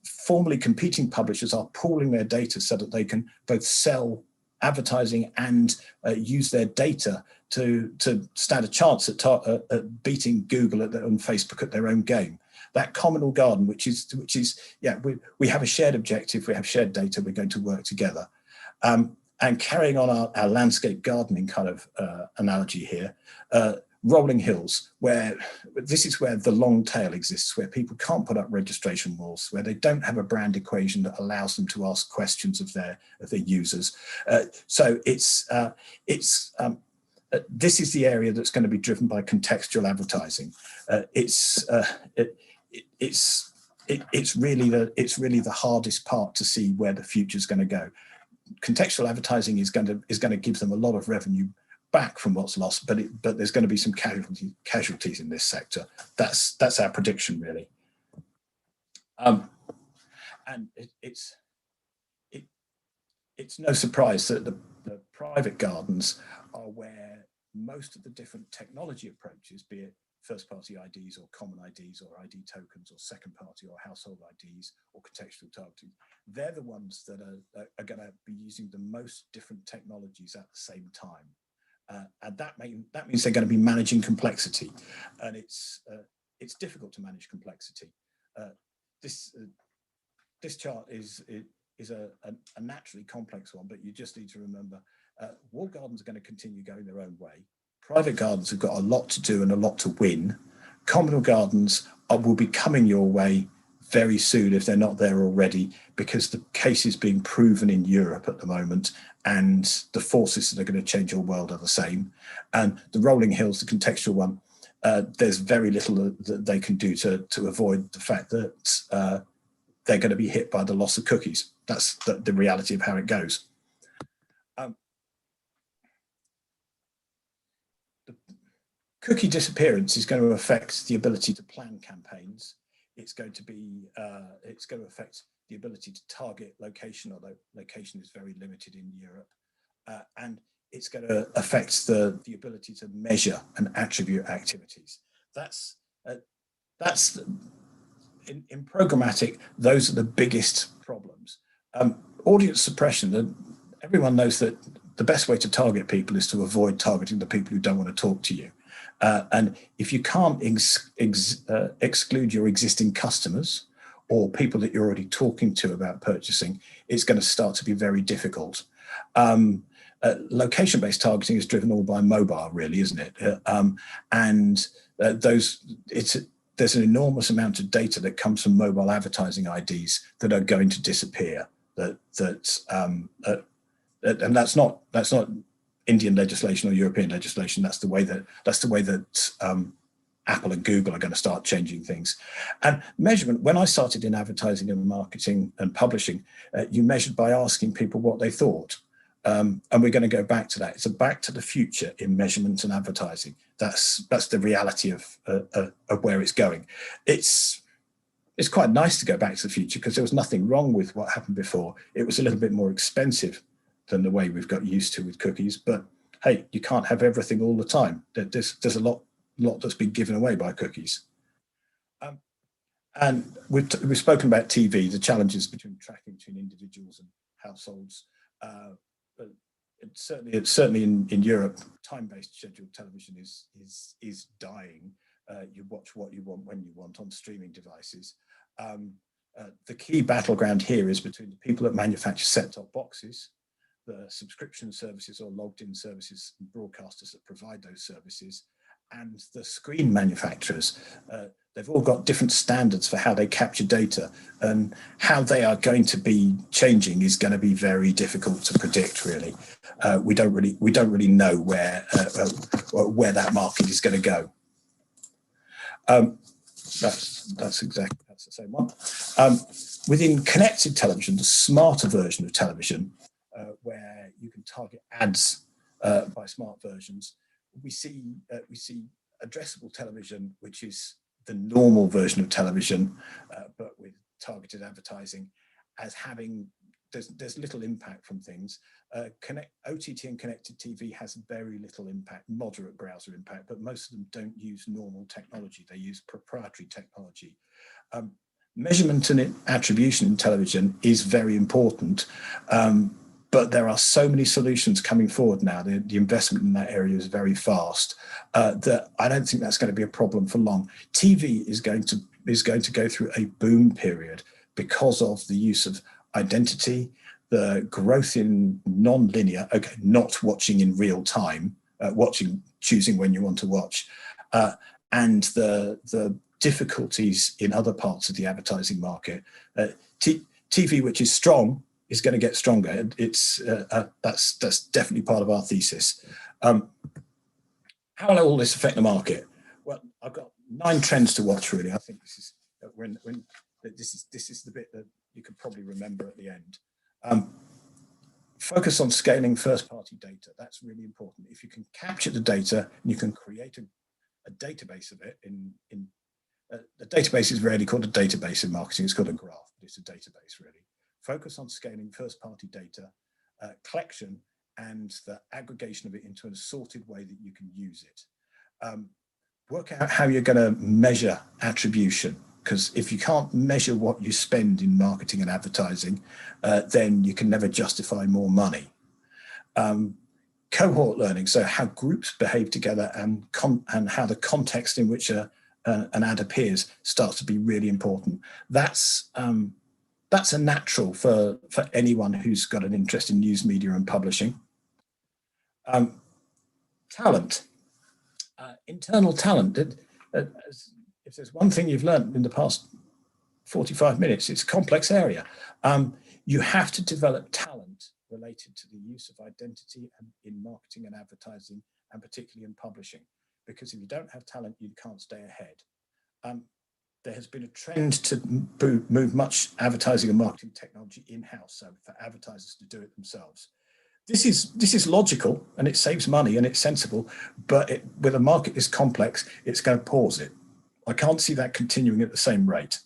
formerly competing publishers are pooling their data so that they can both sell advertising and use their data to stand a chance at beating Google and Facebook at their own game. That communal garden, which is we have a shared objective, we have shared data, we're going to work together. And and carrying on our landscape gardening kind of analogy here, rolling hills, where this is where the long tail exists, where people can't put up registration walls, where they don't have a brand equation that allows them to ask questions of their users. So this is the area that's going to be driven by contextual advertising. It's really the hardest part to see where the future is going to go. Contextual advertising is going to give them a lot of revenue back from what's lost, but there's going to be some casualties in this sector. That's our prediction, really. And it's no surprise that the private gardens are where most of the different technology approaches, be it first-party IDs or common IDs or ID tokens or second-party or household IDs or contextual targeting, they're the ones that are going to be using the most different technologies at the same time. And that means they're going to be managing complexity, and it's difficult to manage complexity. This chart is a naturally complex one, but you just need to remember walled gardens are going to continue going their own way. Private gardens have got a lot to do and a lot to win. Communal gardens will be coming your way very soon if they're not there already, because the case is being proven in Europe at the moment, and the forces that are going to change your world are the same. And the rolling hills, the contextual one, there's very little that they can do to avoid the fact that they're going to be hit by the loss of cookies. That's the reality of how it goes. The cookie disappearance is going to affect the ability to plan campaigns. It's going to affect the ability to target location, although location is very limited in Europe, and it's going to affect the ability to measure and attribute activities. That's in programmatic. Those are the biggest problems. Audience suppression. Everyone knows that the best way to target people is to avoid targeting the people who don't want to talk to you. And if you can't exclude your existing customers or people that you're already talking to about purchasing, it's going to start to be very difficult. Location-based targeting is driven all by mobile, really, isn't it? There's an enormous amount of data that comes from mobile advertising IDs that are going to disappear. And that's not Indian legislation or European legislation. That's the way that Apple and Google are going to start changing things. And measurement, when I started in advertising and marketing and publishing, you measured by asking people what they thought. And we're going to go back to that. It's a back to the future in measurement and advertising. That's the reality of where it's going. It's quite nice to go back to the future because there was nothing wrong with what happened before. It was a little bit more expensive than the way we've got used to with cookies, but hey, you can't have everything all the time. There's a lot that's been given away by cookies. And we've spoken about TV, the challenges between tracking between individuals and households. But certainly in Europe, time-based scheduled television is dying. You watch what you want when you want on streaming devices. The key battleground here is between the people that manufacture set-top boxes, the subscription services or logged-in services and broadcasters that provide those services, and the screen manufacturers. They've all got different standards for how they capture data, and how they are going to be changing is going to be very difficult to predict. Really, we don't really know where that market is going to go. That's the same one. Within connected television, the smarter version of television, where you can target ads by smart versions, we see addressable television, which is the normal version of television, but with targeted advertising, as having there's little impact from things. OTT and connected TV has very little impact, moderate browser impact, but most of them don't use normal technology. They use proprietary technology. Measurement and attribution in television is very important, but there are so many solutions coming forward now. The investment in that area is very fast, that I don't think that's going to be a problem for long. TV is going to go through a boom period because of the use of identity, the growth in non-linear, okay, not watching in real time, choosing when you want to watch, and the difficulties in other parts of the advertising market. TV, which is strong, is going to get stronger. That's definitely part of our thesis. How will all this affect the market? Well, I've got 9 trends to watch. Really, I think this is this is the bit that you could probably remember at the end. Focus on scaling first-party data. That's really important. If you can capture the data, and you can create a database of it. The database is rarely called a database in marketing. It's called a graph, but it's a database really. Focus on scaling first-party data, collection, and the aggregation of it into an assorted way that you can use it. Work out how you're going to measure attribution, because if you can't measure what you spend in marketing and advertising, then you can never justify more money. Cohort learning, so how groups behave together and how the context in which an ad appears starts to be really important. That's a natural for anyone who's got an interest in news media and publishing. Talent, internal talent. If there's one thing you've learned in the past 45 minutes, it's a complex area. You have to develop talent related to the use of identity in marketing and advertising, and particularly in publishing, because if you don't have talent, you can't stay ahead. There has been a trend to move much advertising and marketing technology in-house, so for advertisers to do it themselves. This is logical, and it saves money, and it's sensible, but with a market this complex, it's going to pause it. I can't see that continuing at the same rate.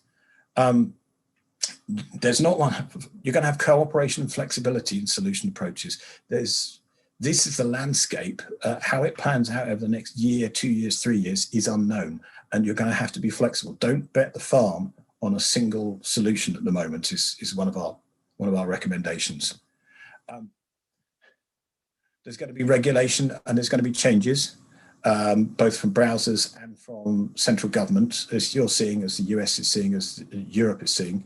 There's not one. You're going to have cooperation and flexibility in solution approaches. This is the landscape. How it plans out over the next year, 2 years, 3 years is unknown, and you're going to have to be flexible. Don't bet the farm on a single solution at the moment. Is one of our recommendations. There's going to be regulation, and there's going to be changes, both from browsers and from central government, as you're seeing, as the US is seeing, as Europe is seeing.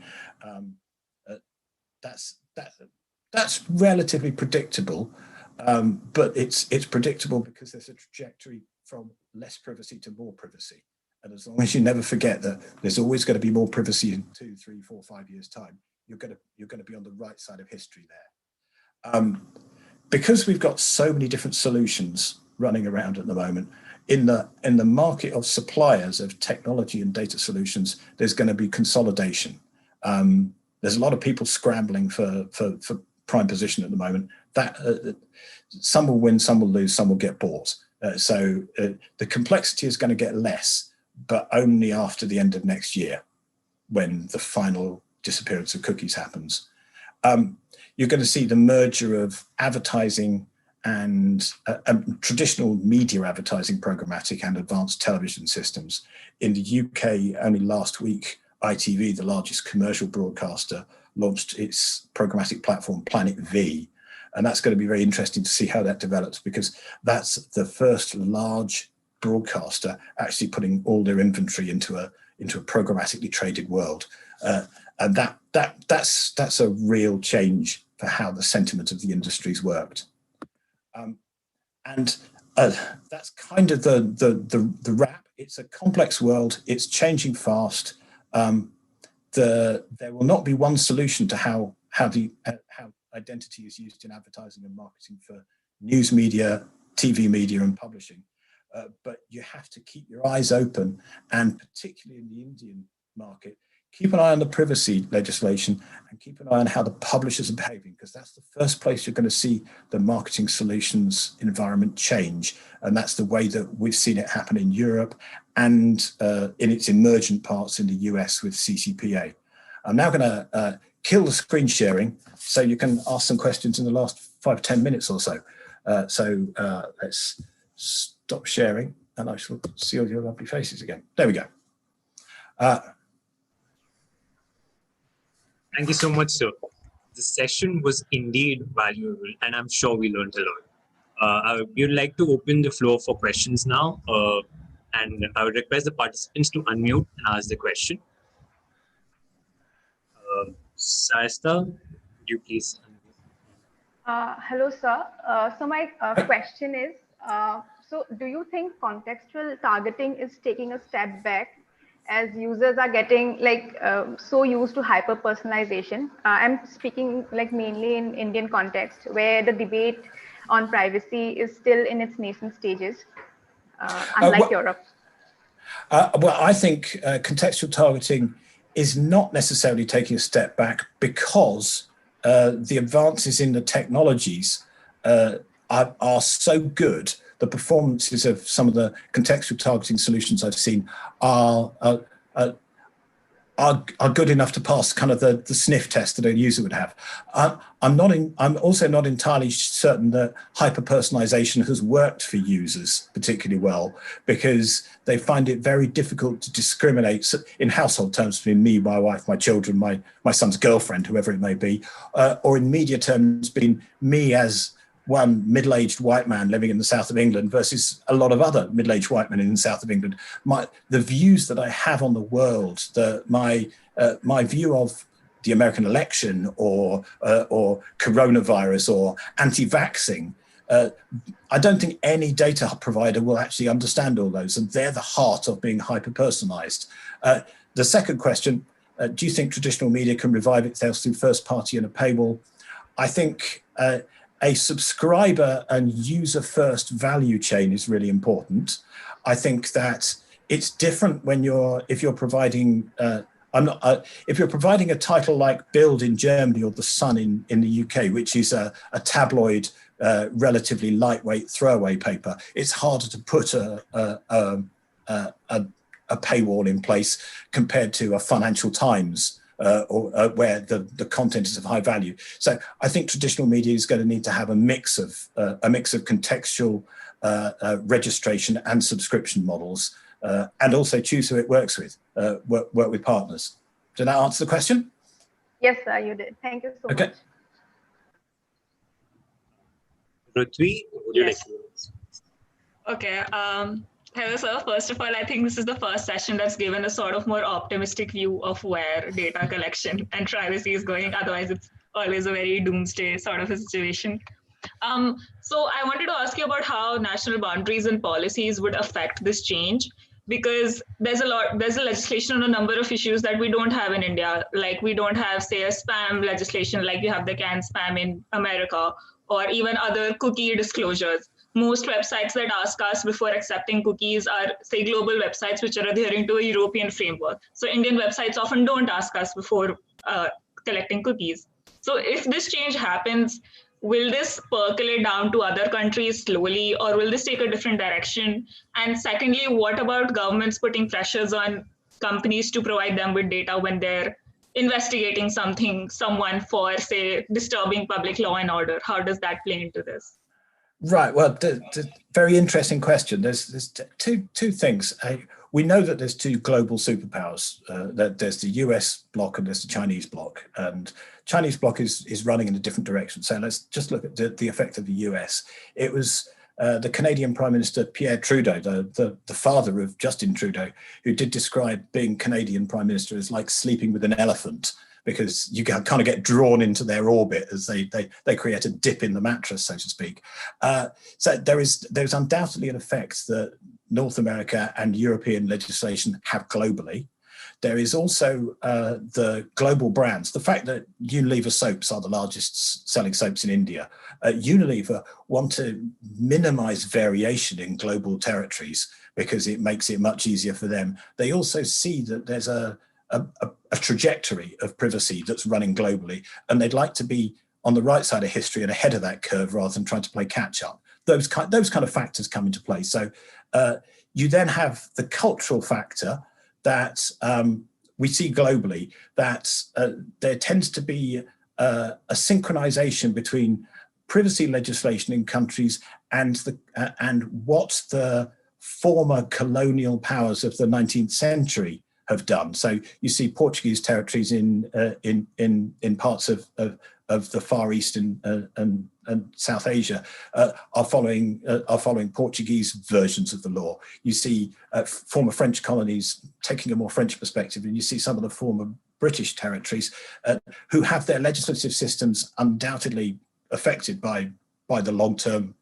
That's relatively predictable, but it's predictable because there's a trajectory from less privacy to more privacy. And as long as you never forget that there's always going to be more privacy in 2, 3, 4, 5 years' time, you're going to be on the right side of history there. Because we've got so many different solutions running around at the moment, in the market of suppliers of technology and data solutions, there's going to be consolidation. There's a lot of people scrambling for prime position at the moment. Some will win, some will lose, some will get bought. So the complexity is going to get less, but only after the end of next year, when the final disappearance of cookies happens. You're going to see the merger of advertising and traditional media advertising, programmatic and advanced television systems. In the UK, only last week, ITV, the largest commercial broadcaster, launched its programmatic platform, Planet V. And that's going to be very interesting to see how that develops, because that's the first large broadcaster actually putting all their inventory into a programmatically traded world. And that's a real change for how the sentiment of the industry's worked. That's kind of the wrap. It's a complex world. It's changing fast. There will not be one solution to how identity is used in advertising and marketing for news media, TV media, and publishing. But you have to keep your eyes open, and particularly in the Indian market, keep an eye on the privacy legislation and keep an eye on how the publishers are behaving, because that's the first place you're going to see the marketing solutions environment change. And that's the way that we've seen it happen in Europe and in its emergent parts in the US with CCPA. I'm now going to kill the screen sharing so you can ask some questions in the last 5-10 minutes or so. Let's stop sharing and I shall see all your lovely faces again. There we go. Thank you so much, sir. The session was indeed valuable, and I'm sure we learned a lot. We would like to open the floor for questions now, and I would request the participants to unmute and ask the question. Saista, would you please unmute? Hello, sir. So my question is, so do you think contextual targeting is taking a step back as users are getting like so used to hyper personalization? I'm speaking like mainly in Indian context where the debate on privacy is still in its nascent stages, unlike Well, Europe. well, I think contextual targeting is not necessarily taking a step back because the advances in the technologies are so good. The performances of some of the contextual targeting solutions I've seen are are good enough to pass kind of the sniff test that a user would have. I'm also not entirely certain that hyper-personalization has worked for users particularly well, because they find it very difficult to discriminate in household terms between me, my wife, my children, my son's girlfriend, whoever it may be, or in media terms between me as one middle-aged white man living in the south of England versus a lot of other middle-aged white men in the south of England. The views that I have on the world, my view of the American election or coronavirus or anti-vaxxing, I don't think any data provider will actually understand all those, and they're the heart of being hyper-personalized. The second question, do you think traditional media can revive itself through first party and a paywall? I think a subscriber and user first value chain is really important. I think that it's different when if you're providing if you're providing a title like Bild in Germany or The Sun in the UK, which is a tabloid, relatively lightweight throwaway paper, it's harder to put a paywall in place compared to a Financial Times where the content is of high value. So I think traditional media is going to need to have a mix of contextual registration and subscription models, and also choose who it works with, work with partners. Did that answer the question? Yes, sir, you did. Thank you so much. Prithvi, would you like to? Okay. Hello, sir. First of all, I think this is the first session that's given a sort of more optimistic view of where data collection and privacy is going. Otherwise, it's always a very doomsday sort of a situation. So I wanted to ask you about how national boundaries and policies would affect this change, because there's a legislation on a number of issues that we don't have in India. Like we don't have, say, a spam legislation like you have the CAN spam in America, or even other cookie disclosures. Most websites that ask us before accepting cookies are, say, global websites which are adhering to a European framework. So Indian websites often don't ask us before collecting cookies. So if this change happens, will this percolate down to other countries slowly, or will this take a different direction? And secondly, what about governments putting pressures on companies to provide them with data when they're investigating someone for, say, disturbing public law and order? How does that play into this? Right. Well, very interesting question. There's two things. We know that there's two global superpowers. That there's the US bloc and there's the Chinese bloc. And Chinese bloc is running in a different direction. So let's just look at the effect of the US. It was the Canadian Prime Minister Pierre Trudeau, the father of Justin Trudeau, who did describe being Canadian Prime Minister as like sleeping with an elephant, because you kind of get drawn into their orbit as they create a dip in the mattress, so to speak. So there's undoubtedly an effect that North America and European legislation have globally. There is also the global brands. The fact that Unilever soaps are the largest selling soaps in India. Unilever want to minimize variation in global territories because it makes it much easier for them. They also see that there's a trajectory of privacy that's running globally, and they'd like to be on the right side of history and ahead of that curve rather than trying to play catch up. Those kind of factors come into play. So you then have the cultural factor that we see globally, that there tends to be a synchronization between privacy legislation in countries and what the former colonial powers of the 19th century have done. So you see Portuguese territories in parts of the Far East and South Asia are following Portuguese versions of the law. You see former French colonies taking a more French perspective, and you see some of the former British territories who have their legislative systems undoubtedly affected by the long-term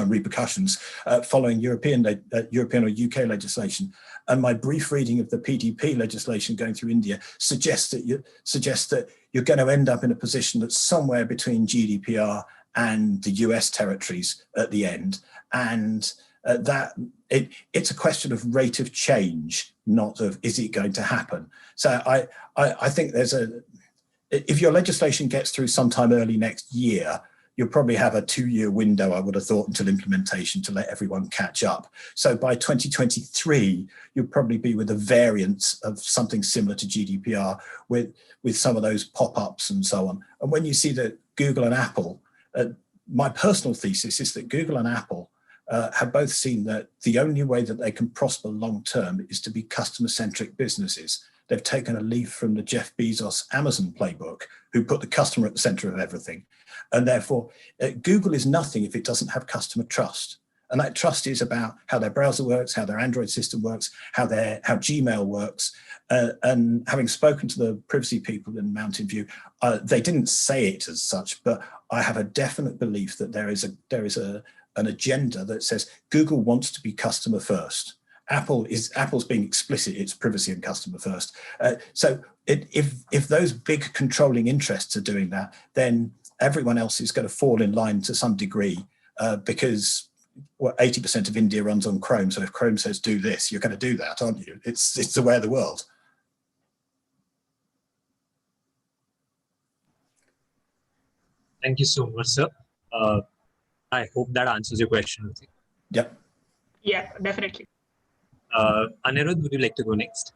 repercussions following European or UK legislation. And my brief reading of the PDP legislation going through India suggests that you're going to end up in a position that's somewhere between GDPR and the US territories at the end. And it's a question of rate of change, not of is it going to happen. So I think if your legislation gets through sometime early next year, you'll probably have a 2-year window, I would have thought, until implementation to let everyone catch up. So by 2023, you'll probably be with a variant of something similar to GDPR with some of those pop-ups and so on. And when you see that Google and Apple, my personal thesis is that Google and Apple have both seen that the only way that they can prosper long-term is to be customer-centric businesses. They've taken a leaf from the Jeff Bezos Amazon playbook, who put the customer at the center of everything. And therefore, Google is nothing if it doesn't have customer trust. And that trust is about how their browser works, how their Android system works, how Gmail works. And having spoken to the privacy people in Mountain View, they didn't say it as such, but I have a definite belief that there is an agenda that says Google wants to be customer first. Apple's being explicit, it's privacy and customer first. So if those big controlling interests are doing that, then everyone else is going to fall in line to some degree because 80% of India runs on Chrome. So if Chrome says do this, you're going to do that, aren't you? It's the way of the world. Thank you so much, sir. I hope that answers your question. Yep. Yeah, definitely. Anirudh, would you like to go next?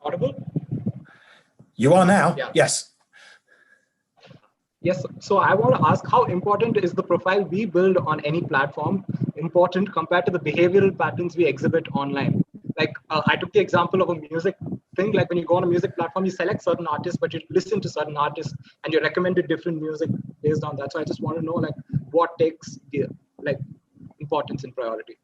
Audible? You are now? Yeah. Yes. Yes. So I want to ask, how important is the profile we build on any platform important compared to the behavioral patterns we exhibit online? Like I took the example of a music thing. Like when you go on a music platform, you select certain artists, but you listen to certain artists and you recommended different music based on that. So I just want to know like what takes the importance and priority.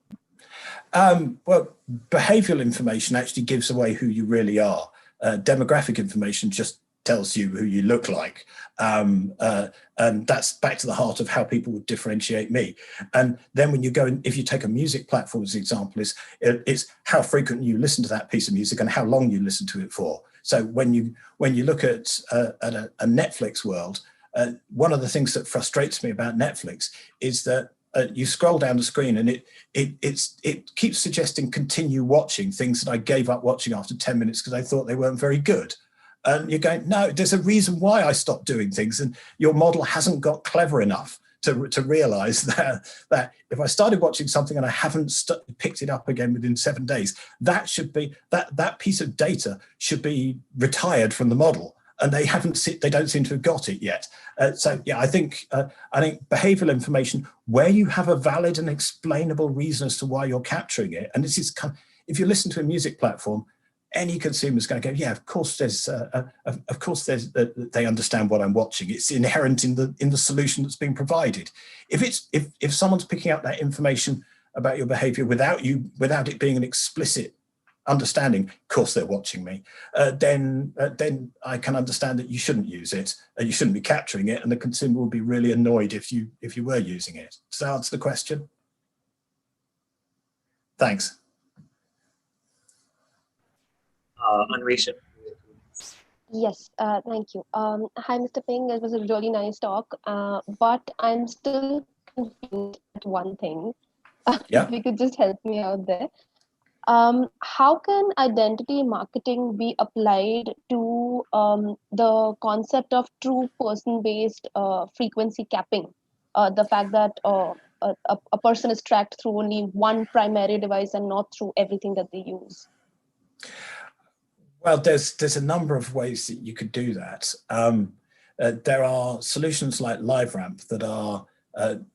Well, behavioral information actually gives away who you really are. Demographic information just tells you who you look like. And that's back to the heart of how people would differentiate me. And then when you go, if you take a music platform as an example, it's how frequent you listen to that piece of music and how long you listen to it for. So when you look at a Netflix world, one of the things that frustrates me about Netflix is that you scroll down the screen and it keeps suggesting continue watching things that I gave up watching after 10 minutes because I thought they weren't very good. And you're going, no, there's a reason why I stopped doing things. And your model hasn't got clever enough to realize that if I started watching something and I haven't picked it up again within 7 days, that should be, that piece of data should be retired from the model. And they don't seem to have got it yet. So yeah, I think behavioral information, where you have a valid and explainable reason as to why you're capturing it, and this is kind of, if you listen to a music platform, any consumer is going to go, yeah, of course they understand what I'm watching. It's inherent in the solution that's being provided. If someone's picking up that information about your behavior without it being an explicit understanding, of course they're watching me, then I can understand that you shouldn't use it and you shouldn't be capturing it, and the consumer will be really annoyed if you were using it. Does that answer the question? Thanks. Anvesha. Yes, thank you. Hi, Mr. Ping. It was a really nice talk, but I'm still confused at one thing. Yeah. If you could just help me out there. How can identity marketing be applied to the concept of true person-based frequency capping? The fact that a person is tracked through only one primary device and not through everything that they use. Well, there's a number of ways that you could do that. There are solutions like LiveRamp that are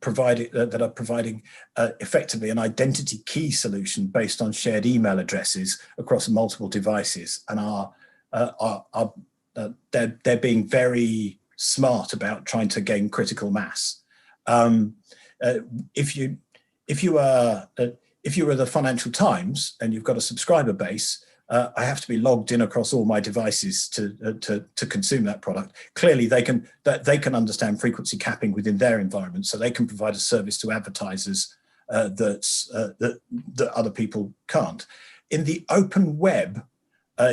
providing effectively an identity key solution based on shared email addresses across multiple devices, and they're being very smart about trying to gain critical mass. If you were the Financial Times and you've got a subscriber base, I have to be logged in across all my devices to consume that product. Clearly, they can understand frequency capping within their environment, so they can provide a service to advertisers that other people can't. In the open web,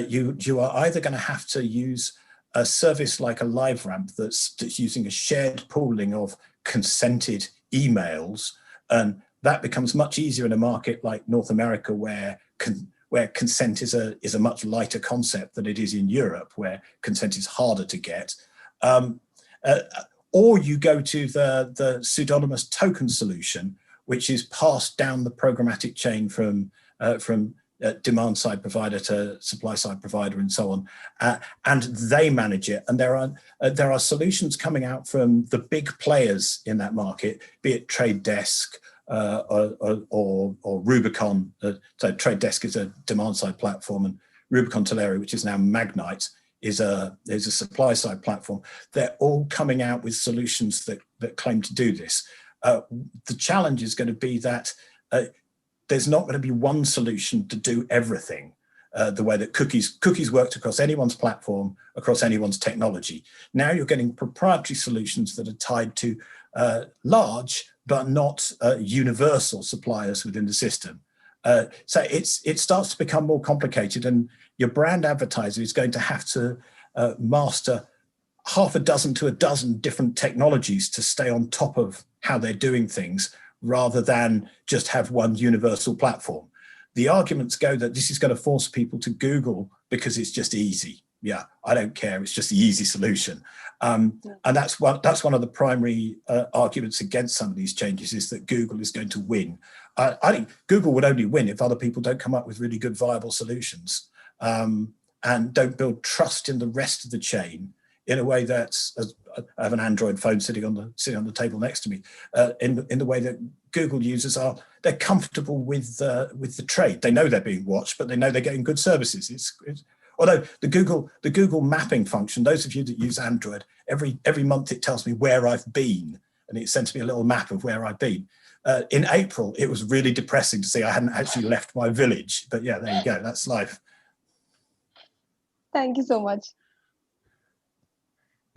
you are either going to have to use a service like a LiveRamp that's using a shared pooling of consented emails, and that becomes much easier in a market like North America, where consent is a much lighter concept than it is in Europe, where consent is harder to get. Or you go to the pseudonymous token solution, which is passed down the programmatic chain from demand side provider to supply side provider and so on, and they manage it. And there are solutions coming out from the big players in that market, be it Trade Desk or Rubicon. So Trade Desk is a demand side platform, and Rubicon Teleri, which is now Magnite, is a supply side platform. They're all coming out with solutions that claim to do this. The challenge is going to be that there's not going to be one solution to do everything, the way that cookies worked across anyone's platform, across anyone's technology. Now you're getting proprietary solutions that are tied to large but not universal suppliers within the system. So it starts to become more complicated, and your brand advertiser is going to have to master half a dozen to a dozen different technologies to stay on top of how they're doing things, rather than just have one universal platform. The arguments go that this is going to force people to Google because it's just easy. Yeah, I don't care. It's just the easy solution. And that's one of the primary arguments against some of these changes, is that Google is going to win. I think Google would only win if other people don't come up with really good, viable solutions and don't build trust in the rest of the chain in a way that's, I have an Android phone sitting on the table next to me, in the way that Google users are. They're comfortable with the trade. They know they're being watched, but they know they're getting good services. Although the Google mapping function, those of you that use Android, every month it tells me where I've been, and it sends me a little map of where I've been. In April, it was really depressing to see I hadn't actually left my village. But yeah, there you go. That's life. Thank you so much.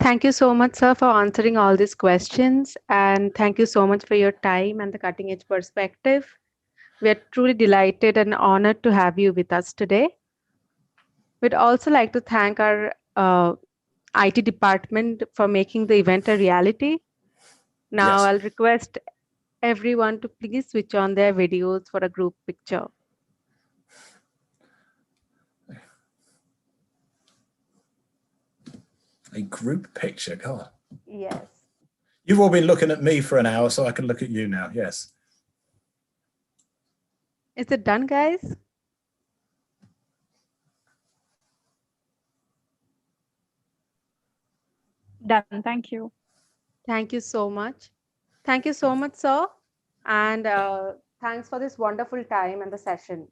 Thank you so much, sir, for answering all these questions. And thank you so much for your time and the cutting edge perspective. We are truly delighted and honored to have you with us today. We'd also like to thank our IT department for making the event a reality. Now, Yes. I'll request everyone to please switch on their videos for a group picture. A group picture, God. Yes. You've all been looking at me for an hour, so I can look at you now. Yes. Is it done, guys? Done. Thank you. Thank you so much. Thank you so much, sir. And thanks for this wonderful time and the session.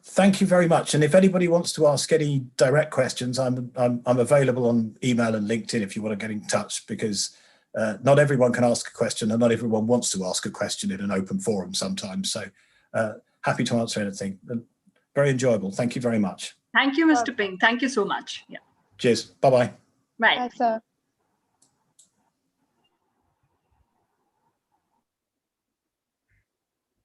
Thank you very much. And if anybody wants to ask any direct questions, I'm available on email and LinkedIn if you want to get in touch, because not everyone can ask a question and not everyone wants to ask a question in an open forum sometimes. So happy to answer anything. Very enjoyable. Thank you very much. Thank you, Mr. Ping. Thank you so much. Yeah. Cheers. Bye-bye. Bye. Bye, sir.